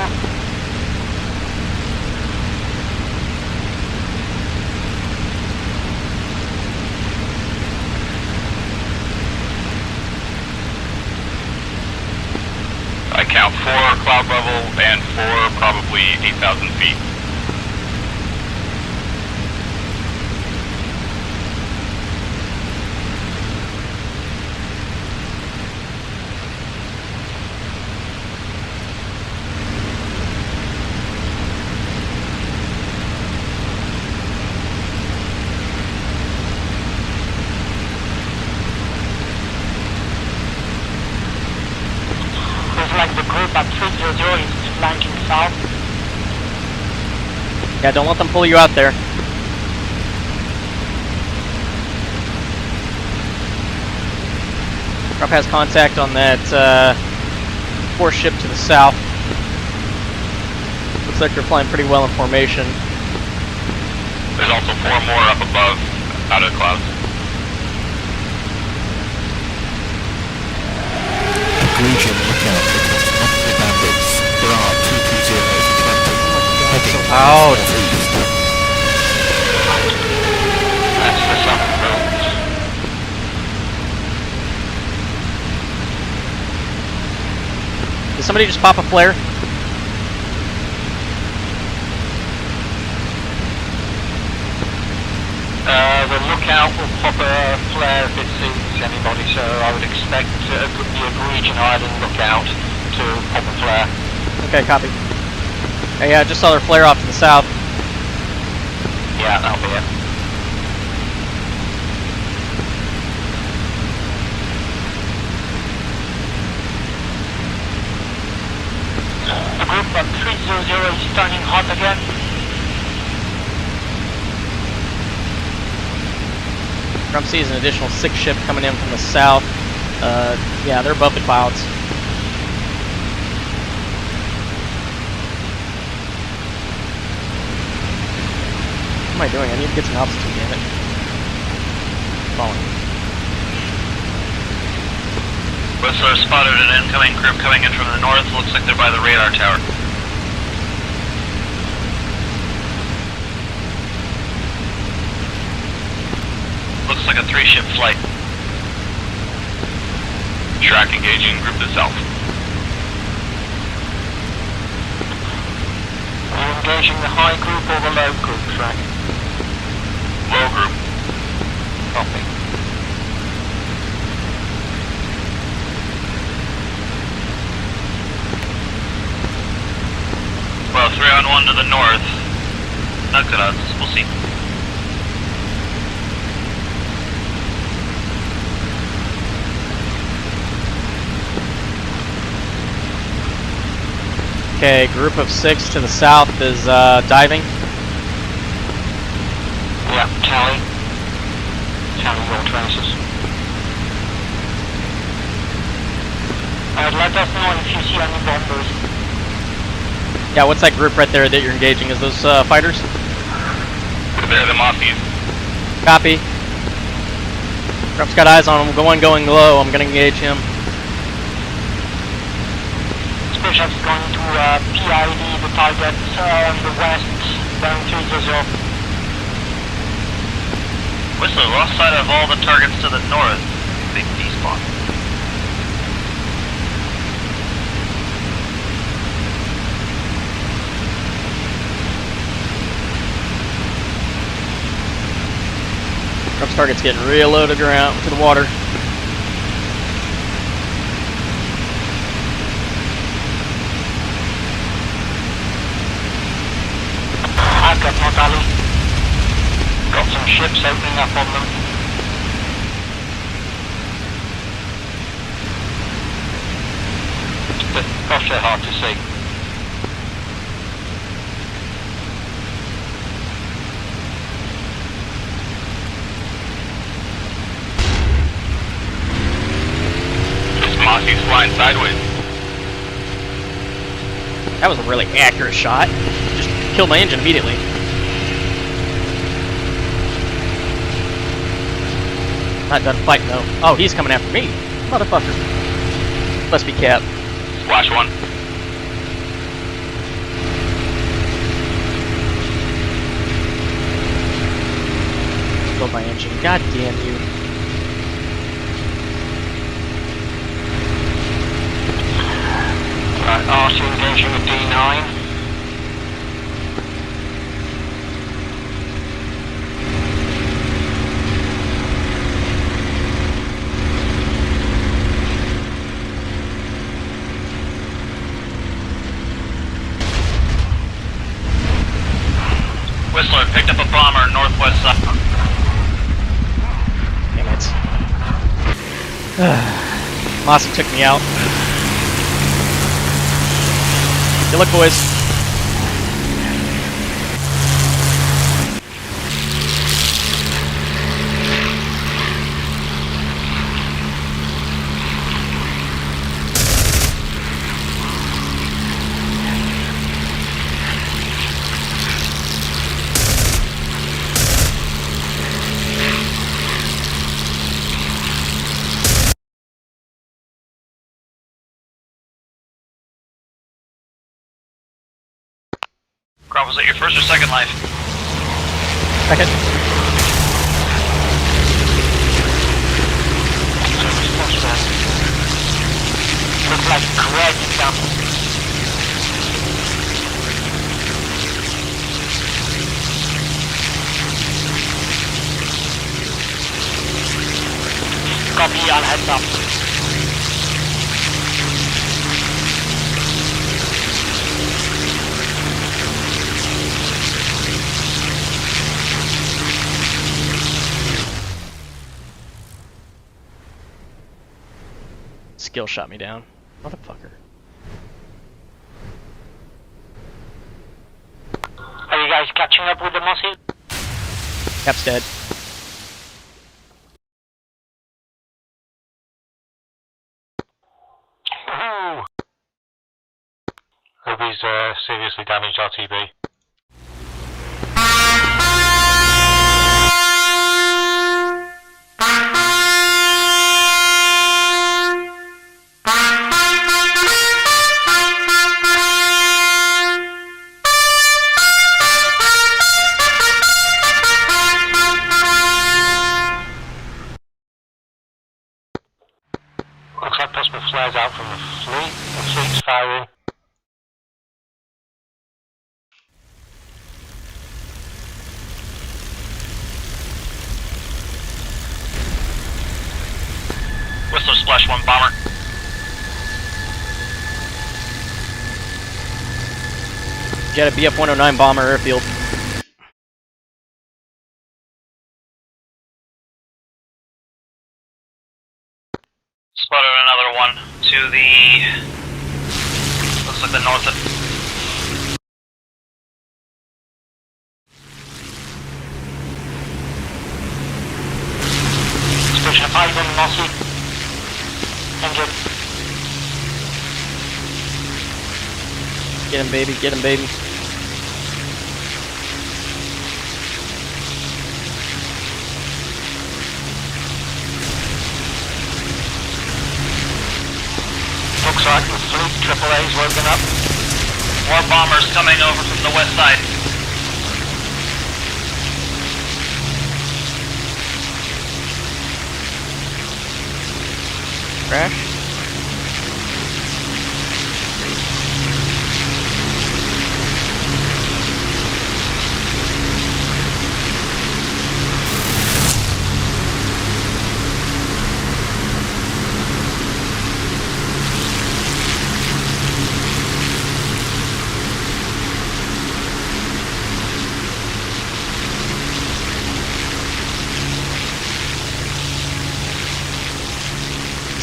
I count 4 cloud level and 4 probably 8,000 feet. Like the group at 300 is flanking south. Yeah, don't let them pull you out there. Trump has contact on that 4 ship to the south. Looks like they're flying pretty well in formation. There's also 4 more up above, out of the clouds. Region, look out. Bandits. Bra 220 heading Ouch. northeast. That's the southern road. Did somebody just pop a flare? The lookout will pop a flare if it sees anybody, so I would expect the Region Island lookout to pop a flare. Okay, copy. Hey, yeah, just saw their flare off to the south. Yeah, that'll be it. The group at 300 is turning hot again. Trump sees an additional 6 ship coming in from the south. Yeah, they're above the clouds. What am I doing? I need to get some altitude, damn it. Falling. Whistler spotted an incoming group coming in from the north. Looks like they're by the radar tower. Looks like a 3-ship flight. Track engaging group to the south. Are you engaging the high group or the low group, track? Low group. Copy. Well, 3-on-1 to the north. Not good odds, we'll see. Okay, group of 6 to the south is diving. Yeah, tally. Tally your traces. Let us know if you see any bombers. Yeah, what's that group right there that you're engaging? Is those fighters? They're the Mossies. Copy. Grump's got eyes on him. Going low. I'm gonna engage him. Special's going to PID the target on the west, down to the zone. Whistler, lost sight of all the targets to the north. Big despawn. Grump's target's getting real low to ground, to the water. I've got no tally. Got some ships opening up on them. Gosh, they're hard to see. Mossie's flying sideways. That was a really accurate shot. Just killed my engine immediately. Not done fighting though. Oh, he's coming after me. Motherfucker. Must be Cap. Splash 1. Killed my engine. God damn you. Right, Archie engaging with D9. Whistler picked up a bomber northwest side. Damn it. Mossy took me out. Good luck, boys. Crop, was it your first or second life? Second. Looks like Craig is down. Copy, I'll heads up. Skill shot me down. Motherfucker. Are you guys catching up with the Mossy? Cap's dead. Ooh. Hope he's seriously damaged RTB. Flash 1 bomber. Jet a BF-109 bomber airfield. Spotted another one to the... looks like the north of... Station 5 on Mossy. Engine. Get him, baby. Get him, baby. Looks like the fleet AAA's woken up. More bombers coming over from the west side. Crash.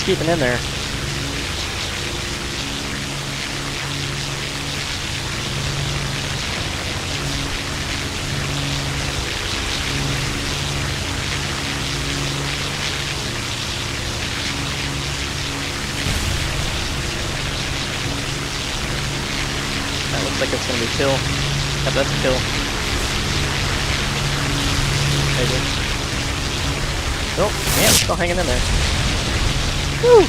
Keeping in there. That looks like it's gonna be kill. Yep, that's a kill. Maybe. Oh, yeah, still hanging in there. Woo!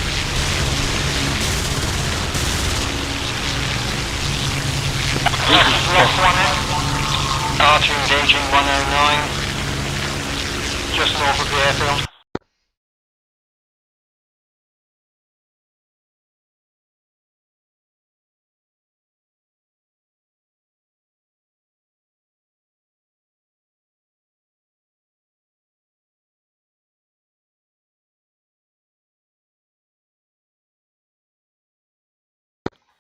Lost one in. Archer engaging 109. Just north of the airfield.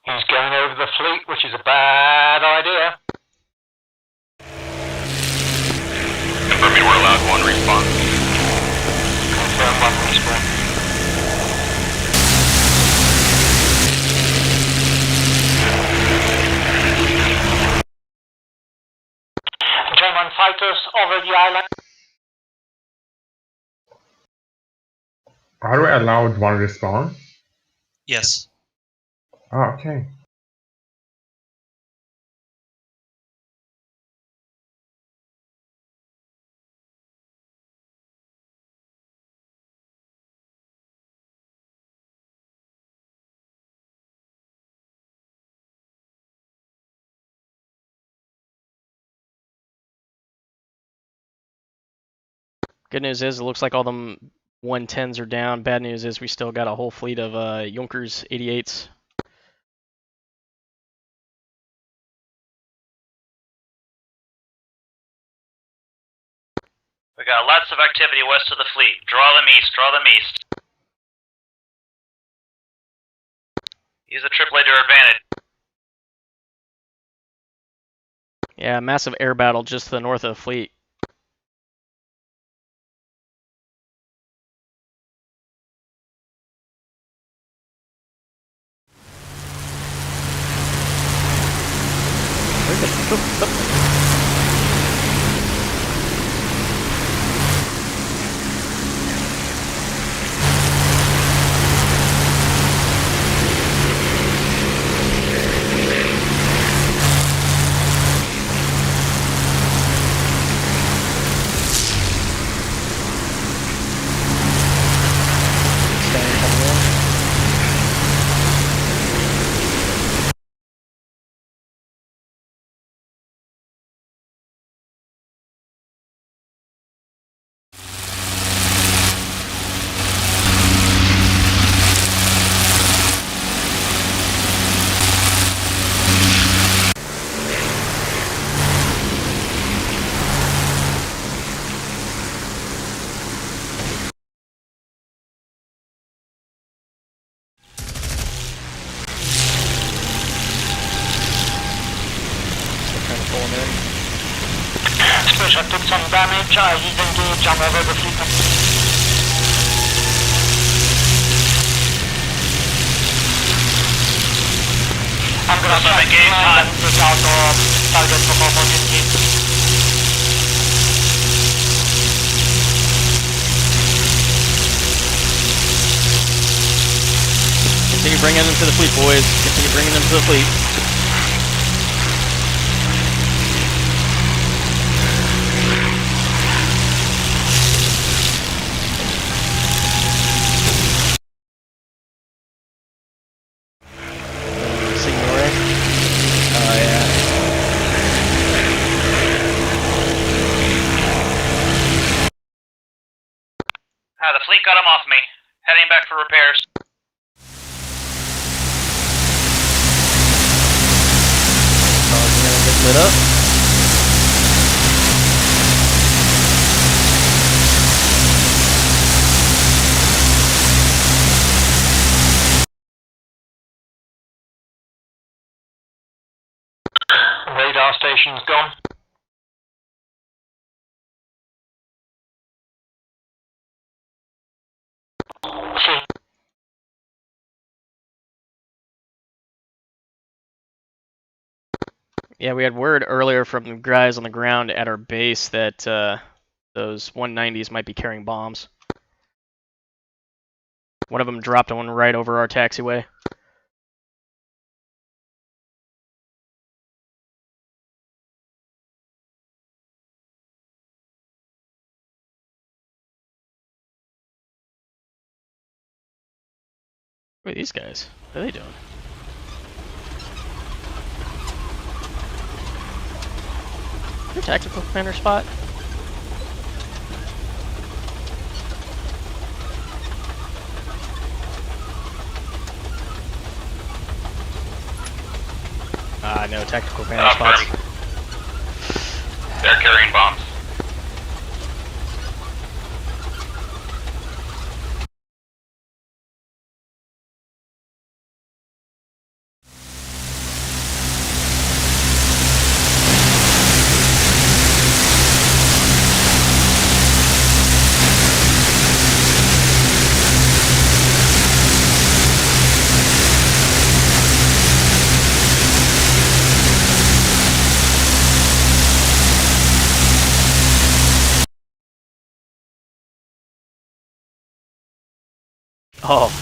He's going over the fleet, which is a bad idea. Confirming we're allowed one respawn. Confirm one respawn. German fighters over the island. Are we allowed one respawn? Yes. Oh, okay. Good news is it looks like all them 110s are down. Bad news is we still got a whole fleet of Junkers 88s. We got lots of activity west of the fleet. Draw them east, draw them east. Use the AAA to our advantage. Yeah, massive air battle just to the north of the fleet. Special took some damage. He's engaged. I'm over the fleet. I'm gonna try to find and take out target for opportunity. Continue bringing them to the fleet, boys. Continue bringing them to the fleet. Signal ray. Oh yeah. The fleet got him off me. Heading back for repairs. Get lit up. Radar station's gone. See. Yeah, we had word earlier from the guys on the ground at our base that those 190s might be carrying bombs. One of them dropped one right over our taxiway. Wait, these guys, what are they doing? Your tactical commander spot? No tactical commander spots. They're carrying bombs. Oh.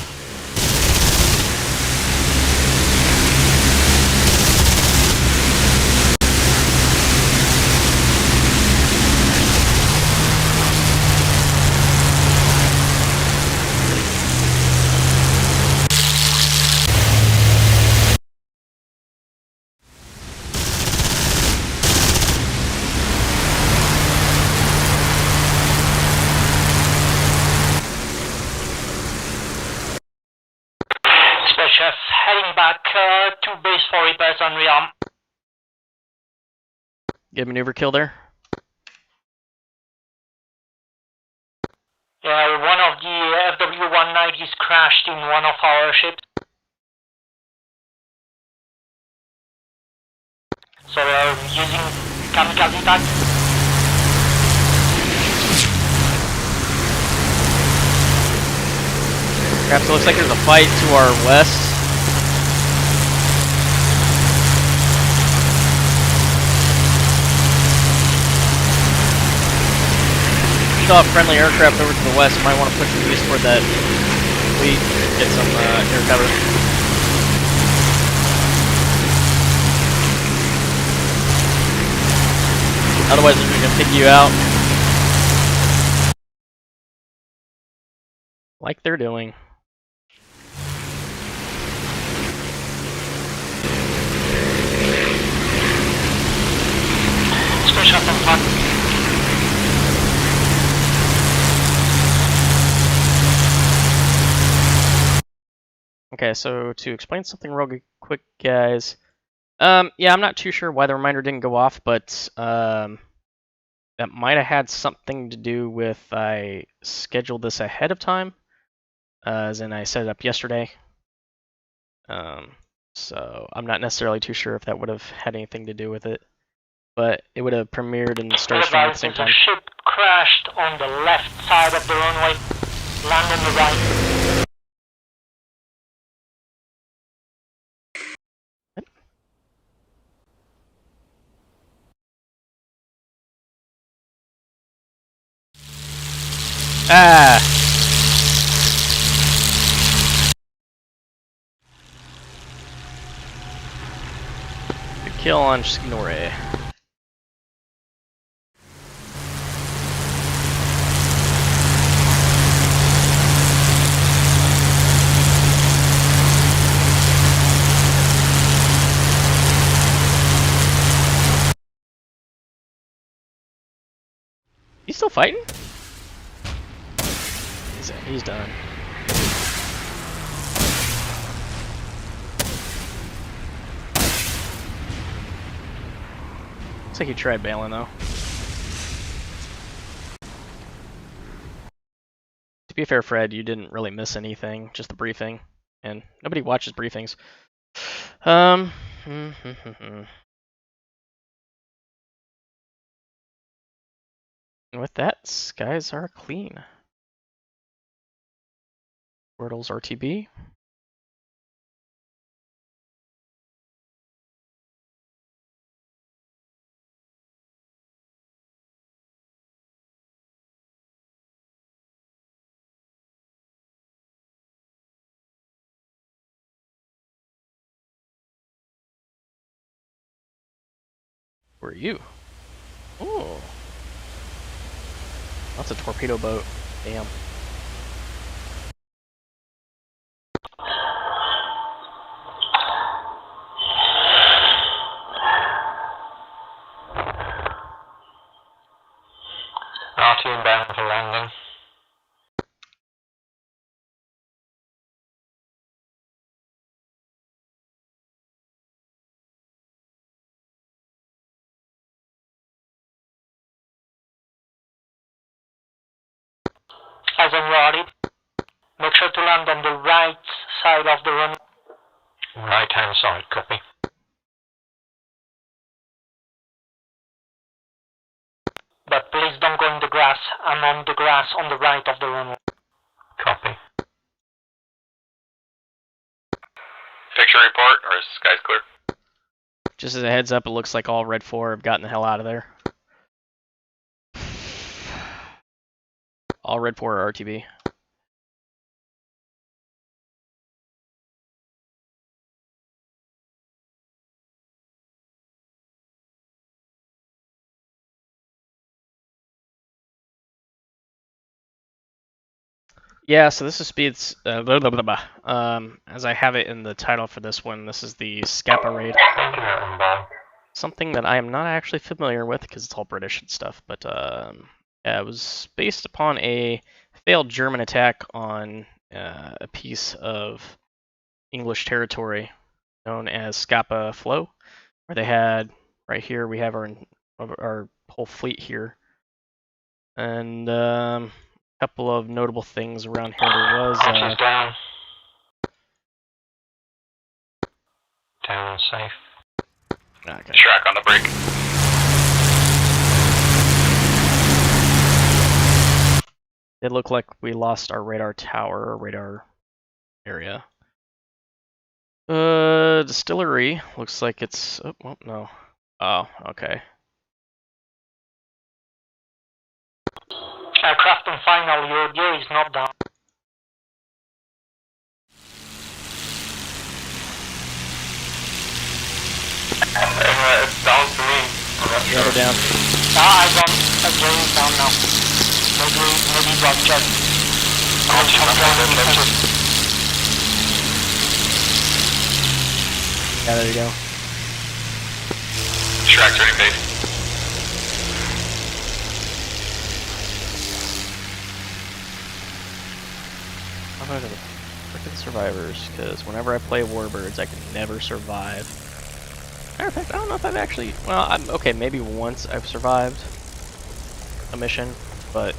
Chef, heading back to base for repairs on rearm. Get maneuver kill there. Yeah, one of the FW-190s crashed in one of our ships. So we're using kamikaze attack. Crap, so it looks like there's a fight to our west. Still have friendly aircraft over to the west. Might want to push them east toward that fleet. Get some air cover. Otherwise, they're going to pick you out. Like they're doing. Special from Okay, so to explain something real quick, guys. Yeah, I'm not too sure why the reminder didn't go off, but that might have had something to do with I scheduled this ahead of time, as in I set it up yesterday. So I'm not necessarily too sure if that would have had anything to do with it. but it would have premiered and started streaming at the same time. The ship crashed on the left side of the runway. Land on the right. Ah! Good kill on Skinore. He's still fighting? He's done. Looks like he tried bailing though. To be fair, Fred, you didn't really miss anything, just the briefing. And nobody watches briefings. And with that, skies are clean. Wordle's RTB. Who are you? Oh. That's a torpedo boat. Damn. RT inbound for landing. As unloaded, make sure to land on the right side of the runway. Right hand side, copy. But please don't go in the grass. I'm on the grass on the right of the runway. Copy. Picture report, or is skies clear? Just as a heads up, it looks like all Red 4 have gotten the hell out of there. All Red 4 are RTB. Yeah, so this is Speed's, as I have it in the title for this one, this is the Scapa Raid. Something that I am not actually familiar with because it's all British and stuff, but yeah, it was based upon a failed German attack on a piece of English territory known as Scapa Flow, where they had, right here, we have our whole fleet here. And couple of notable things around here. There was down. Down and safe. Okay. Track on the brake. It looked like we lost our radar tower, or radar area. Distillery looks like it's. Oh, well, no. Oh, okay. Aircraft on final, your gear is not down. It's down to me. Yeah, we're down. I got a gear is down now. Maybe got checked. Yeah, there you go. Track turning base. I'm gonna the frickin' survivors, because whenever I play Warbirds, I can never survive. Matter of fact, I don't know if I've actually. Well, okay, maybe once I've survived a mission, but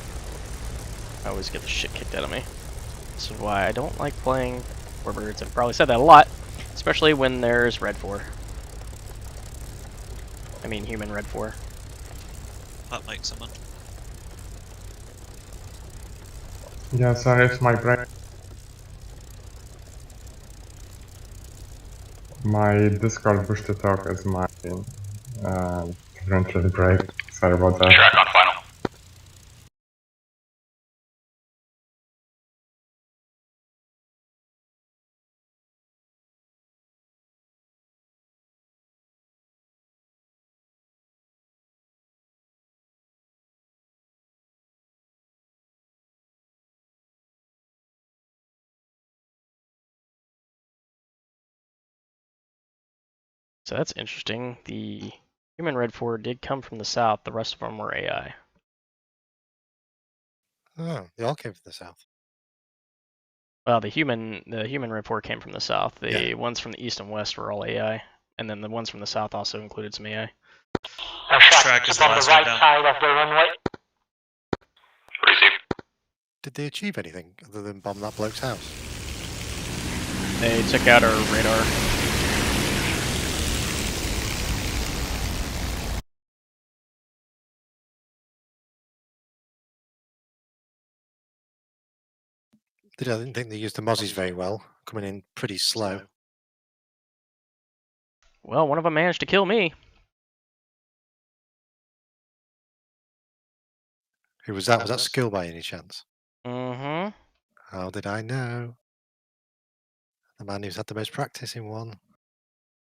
I always get the shit kicked out of me. This is why I don't like playing Warbirds. I've probably said that a lot, especially when there's Red 4. I mean, human Red 4. Hot mic, someone. Yeah, sorry, it's my brain. My Discord push to talk is my eventually break. Sorry about that. Track on final. So that's interesting. The human Red 4 did come from the south. The rest of them were AI. Oh, they all came from the south. Well, the human Red 4 came from the south. The Yeah. ones from the east and west were all AI, and then the ones from the south also included some AI. Track is the last one down. Side of the runway. Receive. Did they achieve anything other than bomb that bloke's house? They took out our radar. I didn't think they used the mozzies very well, coming in pretty slow. Well, one of them managed to kill me. Who was that? Was that Skill by any chance? Mm-hmm. How did I know? The man who's had the most practice in one.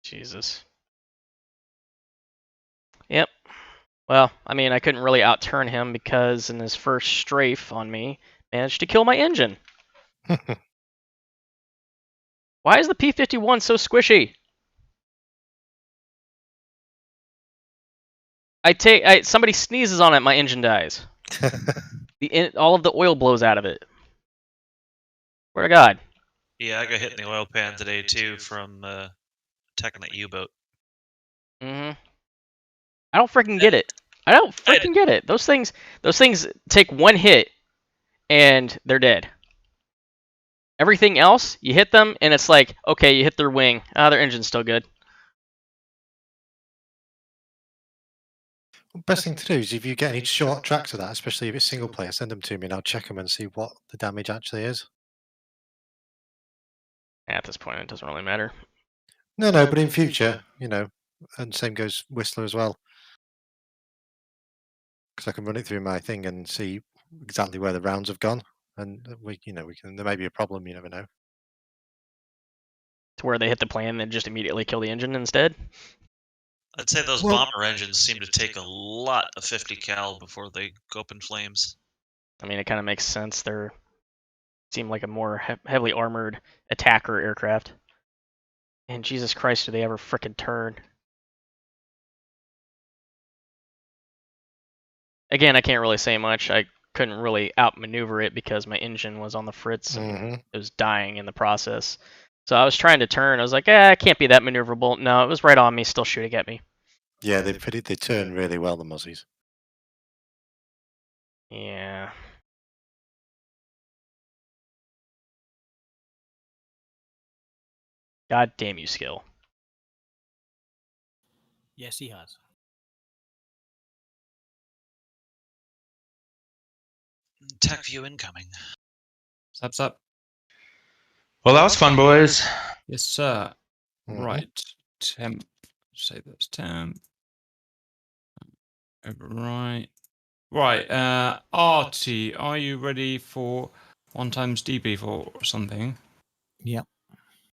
Jesus. Yep. Well, I mean, I couldn't really outturn him because in his first strafe on me, managed to kill my engine. Why is the P-51 so squishy? Somebody sneezes on it, my engine dies. All of the oil blows out of it. Swear to God. Yeah, I got hit in the oil pan today too from attacking that U-boat. Mm-hmm. I don't freaking get it. I don't freaking get it. Those things take one hit and they're dead. Everything else, you hit them and it's like, okay, you hit their wing. Their engine's still good. Best thing to do is if you get any short tracks of that, especially if it's single player, send them to me and I'll check them and see what the damage actually is. At this point, it doesn't really matter. No, but in future, and same goes Whistler as well. Because I can run it through my thing and see exactly where the rounds have gone, and there may be a problem. You never know. To where they hit the plane and then just immediately kill the engine instead. I'd say those bomber engines seem to take a lot of 50 cal before they go up in flames. I mean, it kind of makes sense. They seem like a more heavily armored attacker aircraft. And Jesus Christ, do they ever frickin' turn? Again, I can't really say much. I couldn't really outmaneuver it because my engine was on the fritz and it was dying in the process. So I was trying to turn. I was like, it can't be that maneuverable. No, it was right on me, still shooting at me. Yeah, they turn really well, the mozzies. Yeah. God damn you, Skill. Yes, he has. Tech view incoming. Up. Well, that was fun, boys. Yes, sir. Mhm. Right. Temp. Say that's temp. Right. Right. Artie, are you ready for 1 times debrief or something? Yep.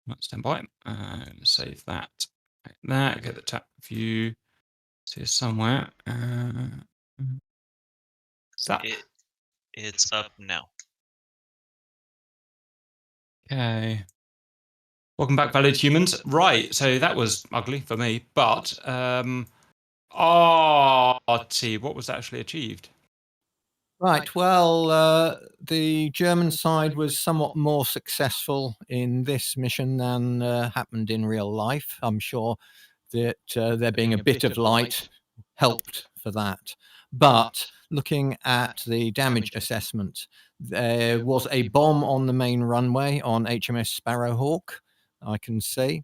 Let's stand by. Save that. Like that. Get the tap view. See it somewhere. Is that? It's up now. Okay. Welcome back, valued humans. Right, so that was ugly for me, but Artie, what was actually achieved? Right, well, the German side was somewhat more successful in this mission than happened in real life. I'm sure that there being a bit of light helped for that. But looking at the damage assessment, there was a bomb on the main runway on HMS Sparrowhawk, I can see.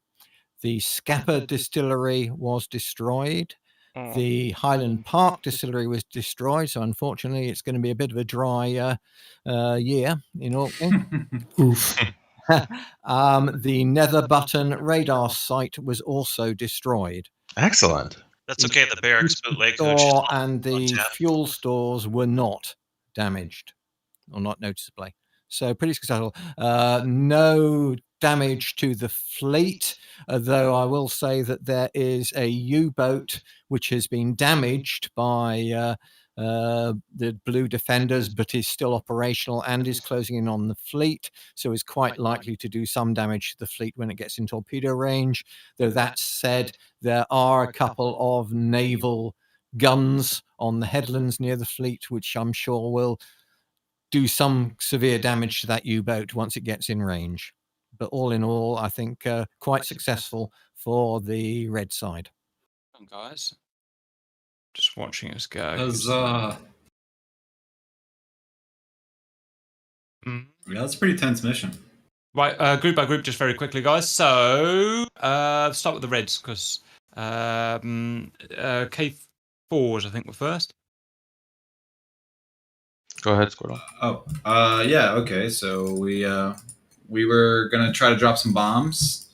The Scapa Distillery was destroyed. The Highland Park Distillery was destroyed, so unfortunately it's going to be a bit of a dry year in Orkney. Oof. The Nether Button radar site was also destroyed. Excellent. That's okay. The barracks bootleg Store and the fuel stores were not damaged, or not noticeably. So pretty successful. No damage to the fleet, though I will say that there is a U-boat which has been damaged by the Blue Defenders, but is still operational and is closing in on the fleet, so is quite likely to do some damage to the fleet when it gets in torpedo range. Though that said, there are a couple of naval guns on the headlands near the fleet, which I'm sure will do some severe damage to that U-boat once it gets in range. But all in all, I think quite successful for the red side. Guys, just watching us go. Yeah, that's a pretty tense mission. Right, group by group, just very quickly, guys. So, start with the Reds, because K4s, I think, were first. Go ahead, Squirtle. Yeah, okay. So we were gonna try to drop some bombs.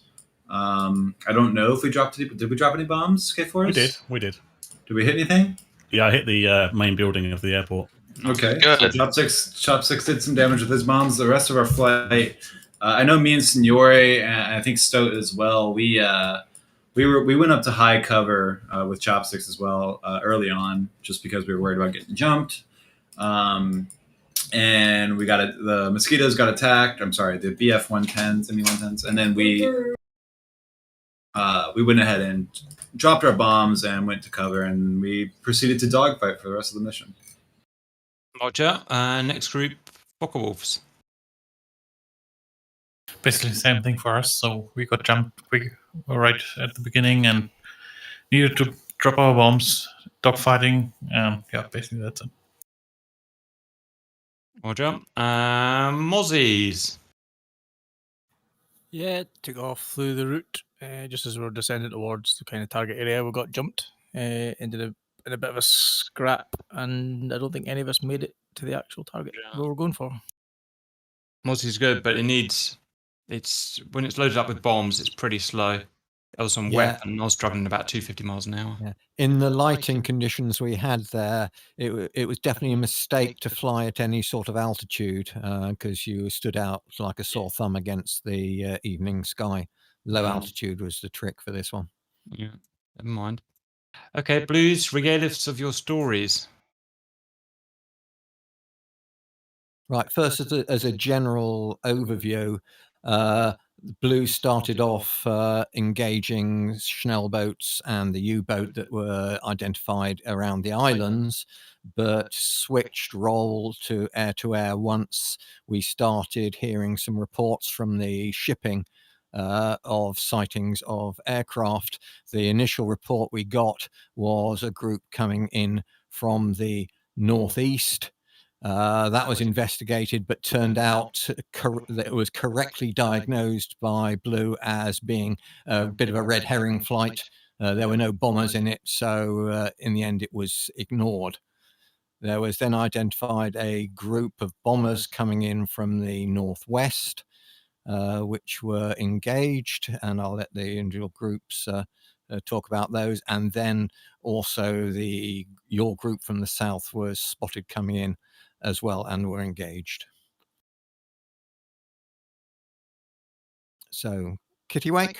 I don't know if we dropped any. Did we drop any bombs, K4s? We did. Did we hit anything? Yeah, I hit the main building of the airport. Okay. Good. So Chop Six did some damage with his bombs. The rest of our flight, I know me and Signore, and I think Stoat as well. We went up to high cover with Chopsticks as well early on, just because we were worried about getting jumped. And we got the mosquitoes got attacked. I'm sorry, the BF-110s, ME-110s, and then we went ahead and dropped our bombs and went to cover, and we proceeded to dogfight for the rest of the mission. Roger. Next group, Fokker Wolves. Basically the same thing for us. So we got jumped right at the beginning and needed to drop our bombs, dogfighting, and yeah, basically that's it. Roger. Mozzies. Yeah, took off through the route just as we were descending towards the kind of target area. We got jumped, ended up in a bit of a scrap, and I don't think any of us made it to the actual target we were going for. Mozzies good, but when it's loaded up with bombs, it's pretty slow. There was some wet, and I was traveling about 250 miles an hour. Yeah. In the lighting conditions we had there, it was definitely a mistake to fly at any sort of altitude because you stood out like a sore thumb against the evening sky. Low altitude was the trick for this one. Yeah, never mind. Okay, Blues, regale us of your stories. Right, first as a general overview, Blue started off engaging Schnell boats and the U-boat that were identified around the islands, but switched role to air once we started hearing some reports from the shipping of sightings of aircraft. The initial report we got was a group coming in from the northeast. That was investigated, but turned out that it was correctly diagnosed by Blue as being a bit of a red herring flight. There were no bombers in it, so in the end it was ignored. There was then identified a group of bombers coming in from the northwest, which were engaged, and I'll let the individual groups talk about those. And then also your group from the south was spotted coming in as well and were engaged. So, Kittiwake,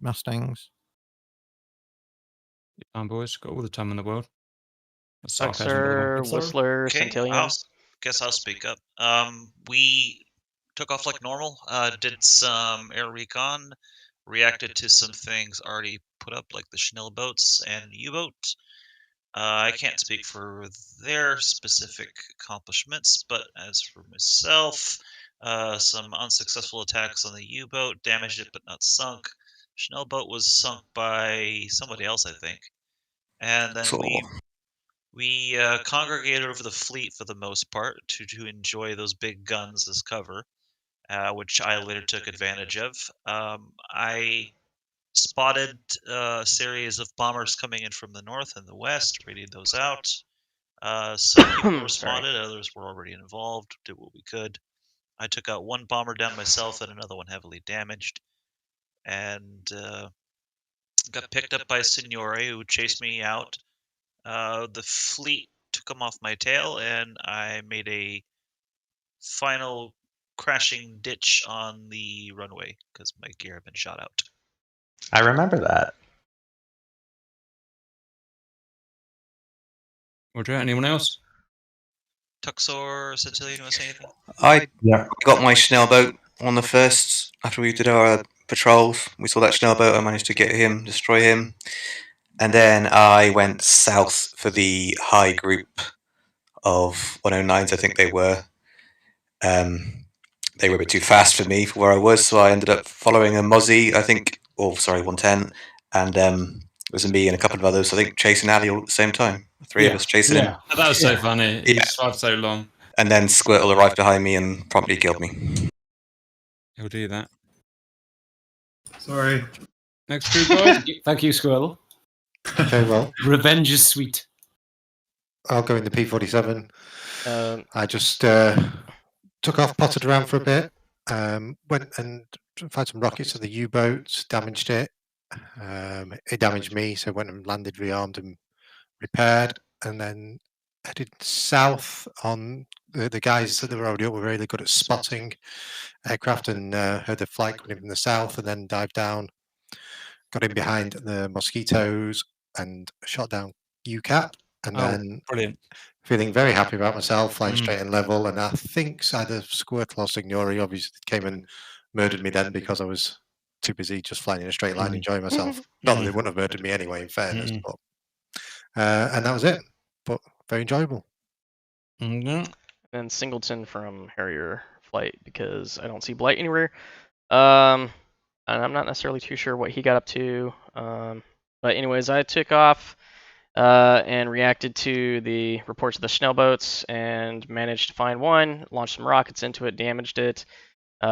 Mustangs. Time, boys, got all the time in the world. Sexer, Whistler, Centillions. Guess I'll speak up. We took off like normal. Did some air recon. Reacted to some things already put up, like the Schnell boats and U-boat. I can't speak for their specific accomplishments, but as for myself, some unsuccessful attacks on the U-boat, damaged it but not sunk. Schnell boat was sunk by somebody else, I think. And then we congregated over the fleet for the most part to enjoy those big guns as cover, which I later took advantage of. I spotted a series of bombers coming in from the north and the west, raided those out. Some people were spotted, others were already involved, did what we could. I took out one bomber down myself and another one heavily damaged. And got picked up by Signore, who chased me out. The fleet took him off my tail, and I made a final crashing ditch on the runway because my gear had been shot out. I remember that. Roger. Anyone else? Tuxor, Centillion, you want to say anything? I got my Schnell boat on the first, after we did our patrols. We saw that Schnell boat, I managed to get him, destroy him. And then I went south for the high group of 109s, I think they were. They were a bit too fast for me for where I was, so I ended up following a Mozzie, I think, 110, and it was me and a couple of others, I think, chasing Ali all at the same time. Three of us chasing him. That was so funny. He survived so long. And then Squirtle arrived behind me and promptly killed me. He'll do that. Sorry. Next group, guys. Thank you, Squirrel. Okay, well, Revenge is sweet. I'll go in the P-47. I just took off, potted around for a bit, went and fired some rockets at the U-boat, damaged it. It damaged me, so went and landed rearmed and repaired, and then headed south on the guys that were already up were really good at spotting aircraft, and heard the flight coming in from the south, and then dived down, got in behind the Mosquitoes and shot down UCAP, and then brilliant. Feeling very happy about myself, flying straight and level, and I think either Squirtle or Signori obviously came and murdered me then because I was too busy just flying in a straight line, enjoying myself. Not that they wouldn't have murdered me anyway, in fairness, but and that was it. But very enjoyable. And Singleton from Harrier Flight, because I don't see Blight anywhere. And I'm not necessarily too sure what he got up to. But anyways, I took off and reacted to the reports of the Schnell boats and managed to find one, launched some rockets into it, damaged it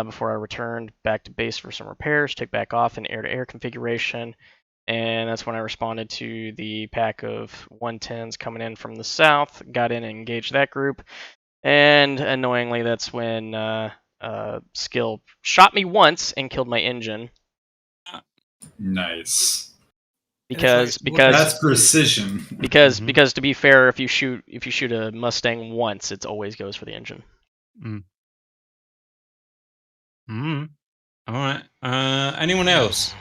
before I returned back to base for some repairs, took back off in air-to-air configuration, and that's when I responded to the pack of 110s coming in from the south, got in and engaged that group, and annoyingly that's when Skill shot me once and killed my engine. Nice. Because that's precision. Because to be fair, if you shoot a Mustang once, it always goes for the engine. All right. Anyone else?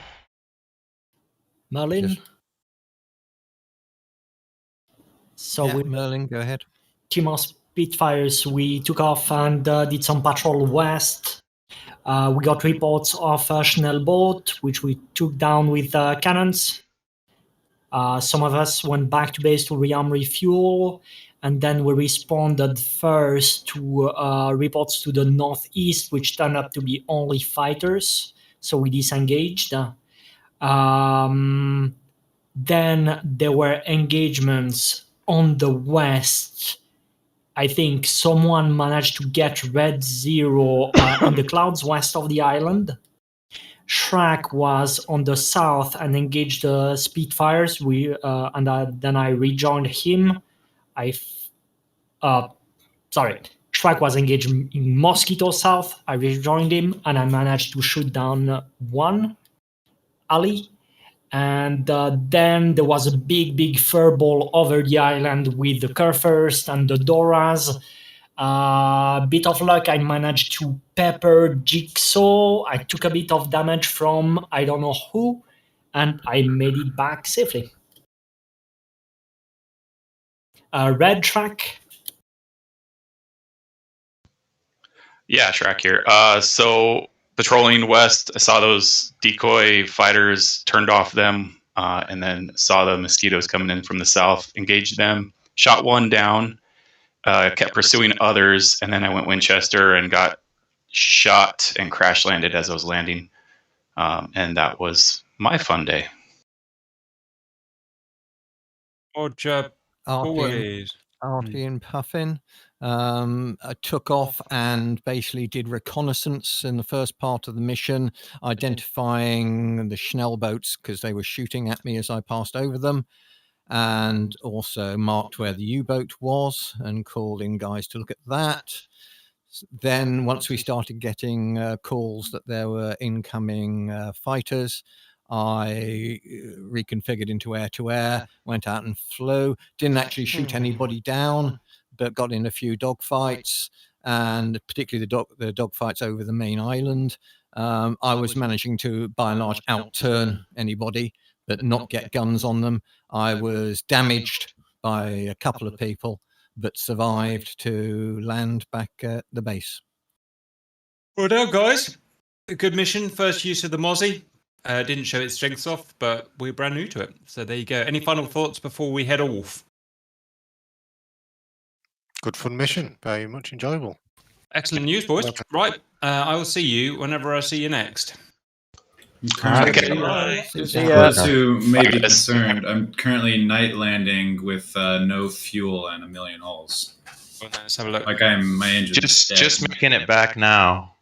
Merlin. Yes. So with Merlin, go ahead. team of Spitfires, we took off and did some patrol west. We got reports of a Schnell boat, which we took down with cannons. Some of us went back to base to rearm, refuel, and then we responded first to reports to the northeast, which turned up to be only fighters, so we disengaged. Then there were engagements on the west. I think someone managed to get Red Zero on the clouds west of the island. Shrek was on the south and engaged the Spitfires. Then I rejoined him. Shrek was engaged in Mosquito South. I rejoined him, and I managed to shoot down one alley. And then there was a big furball over the island with the Kerfurst and the Doras. Bit of luck, I managed to pepper Jigsaw. I took a bit of damage from I don't know who, and I made it back safely. Red Track. Yeah, Shrek here. So patrolling west, I saw those decoy fighters, turned off them, and then saw the Mosquitoes coming in from the south, engaged them, shot one down, kept pursuing others, and then I went Winchester and got shot and crash landed as I was landing. And that was my fun day. Roger. RPM, Always. Party and puffing. I took off and basically did reconnaissance in the first part of the mission, identifying the Schnell boats because they were shooting at me as I passed over them, and also marked where the U-boat was and called in guys to look at that. Then once we started getting calls that there were incoming fighters, I reconfigured into air-to-air, went out and flew, didn't actually shoot anybody down, but got in a few dogfights, and particularly the dogfights over the main island. I was managing to, by and large, outturn anybody, but not get guns on them. I was damaged by a couple of people, but survived to land back at the base. Well done, guys. A good mission. First use of the Mozzie. Didn't show its strengths off, but we're brand new to it. So there you go. Any final thoughts before we head off? Good fun mission. Very much enjoyable. Excellent news, boys. Right. I will see you whenever I see you next. Those who may be concerned, I'm currently night landing with no fuel and 1 million holes. Let's have a look. Like my engine's dead. Just making it back now.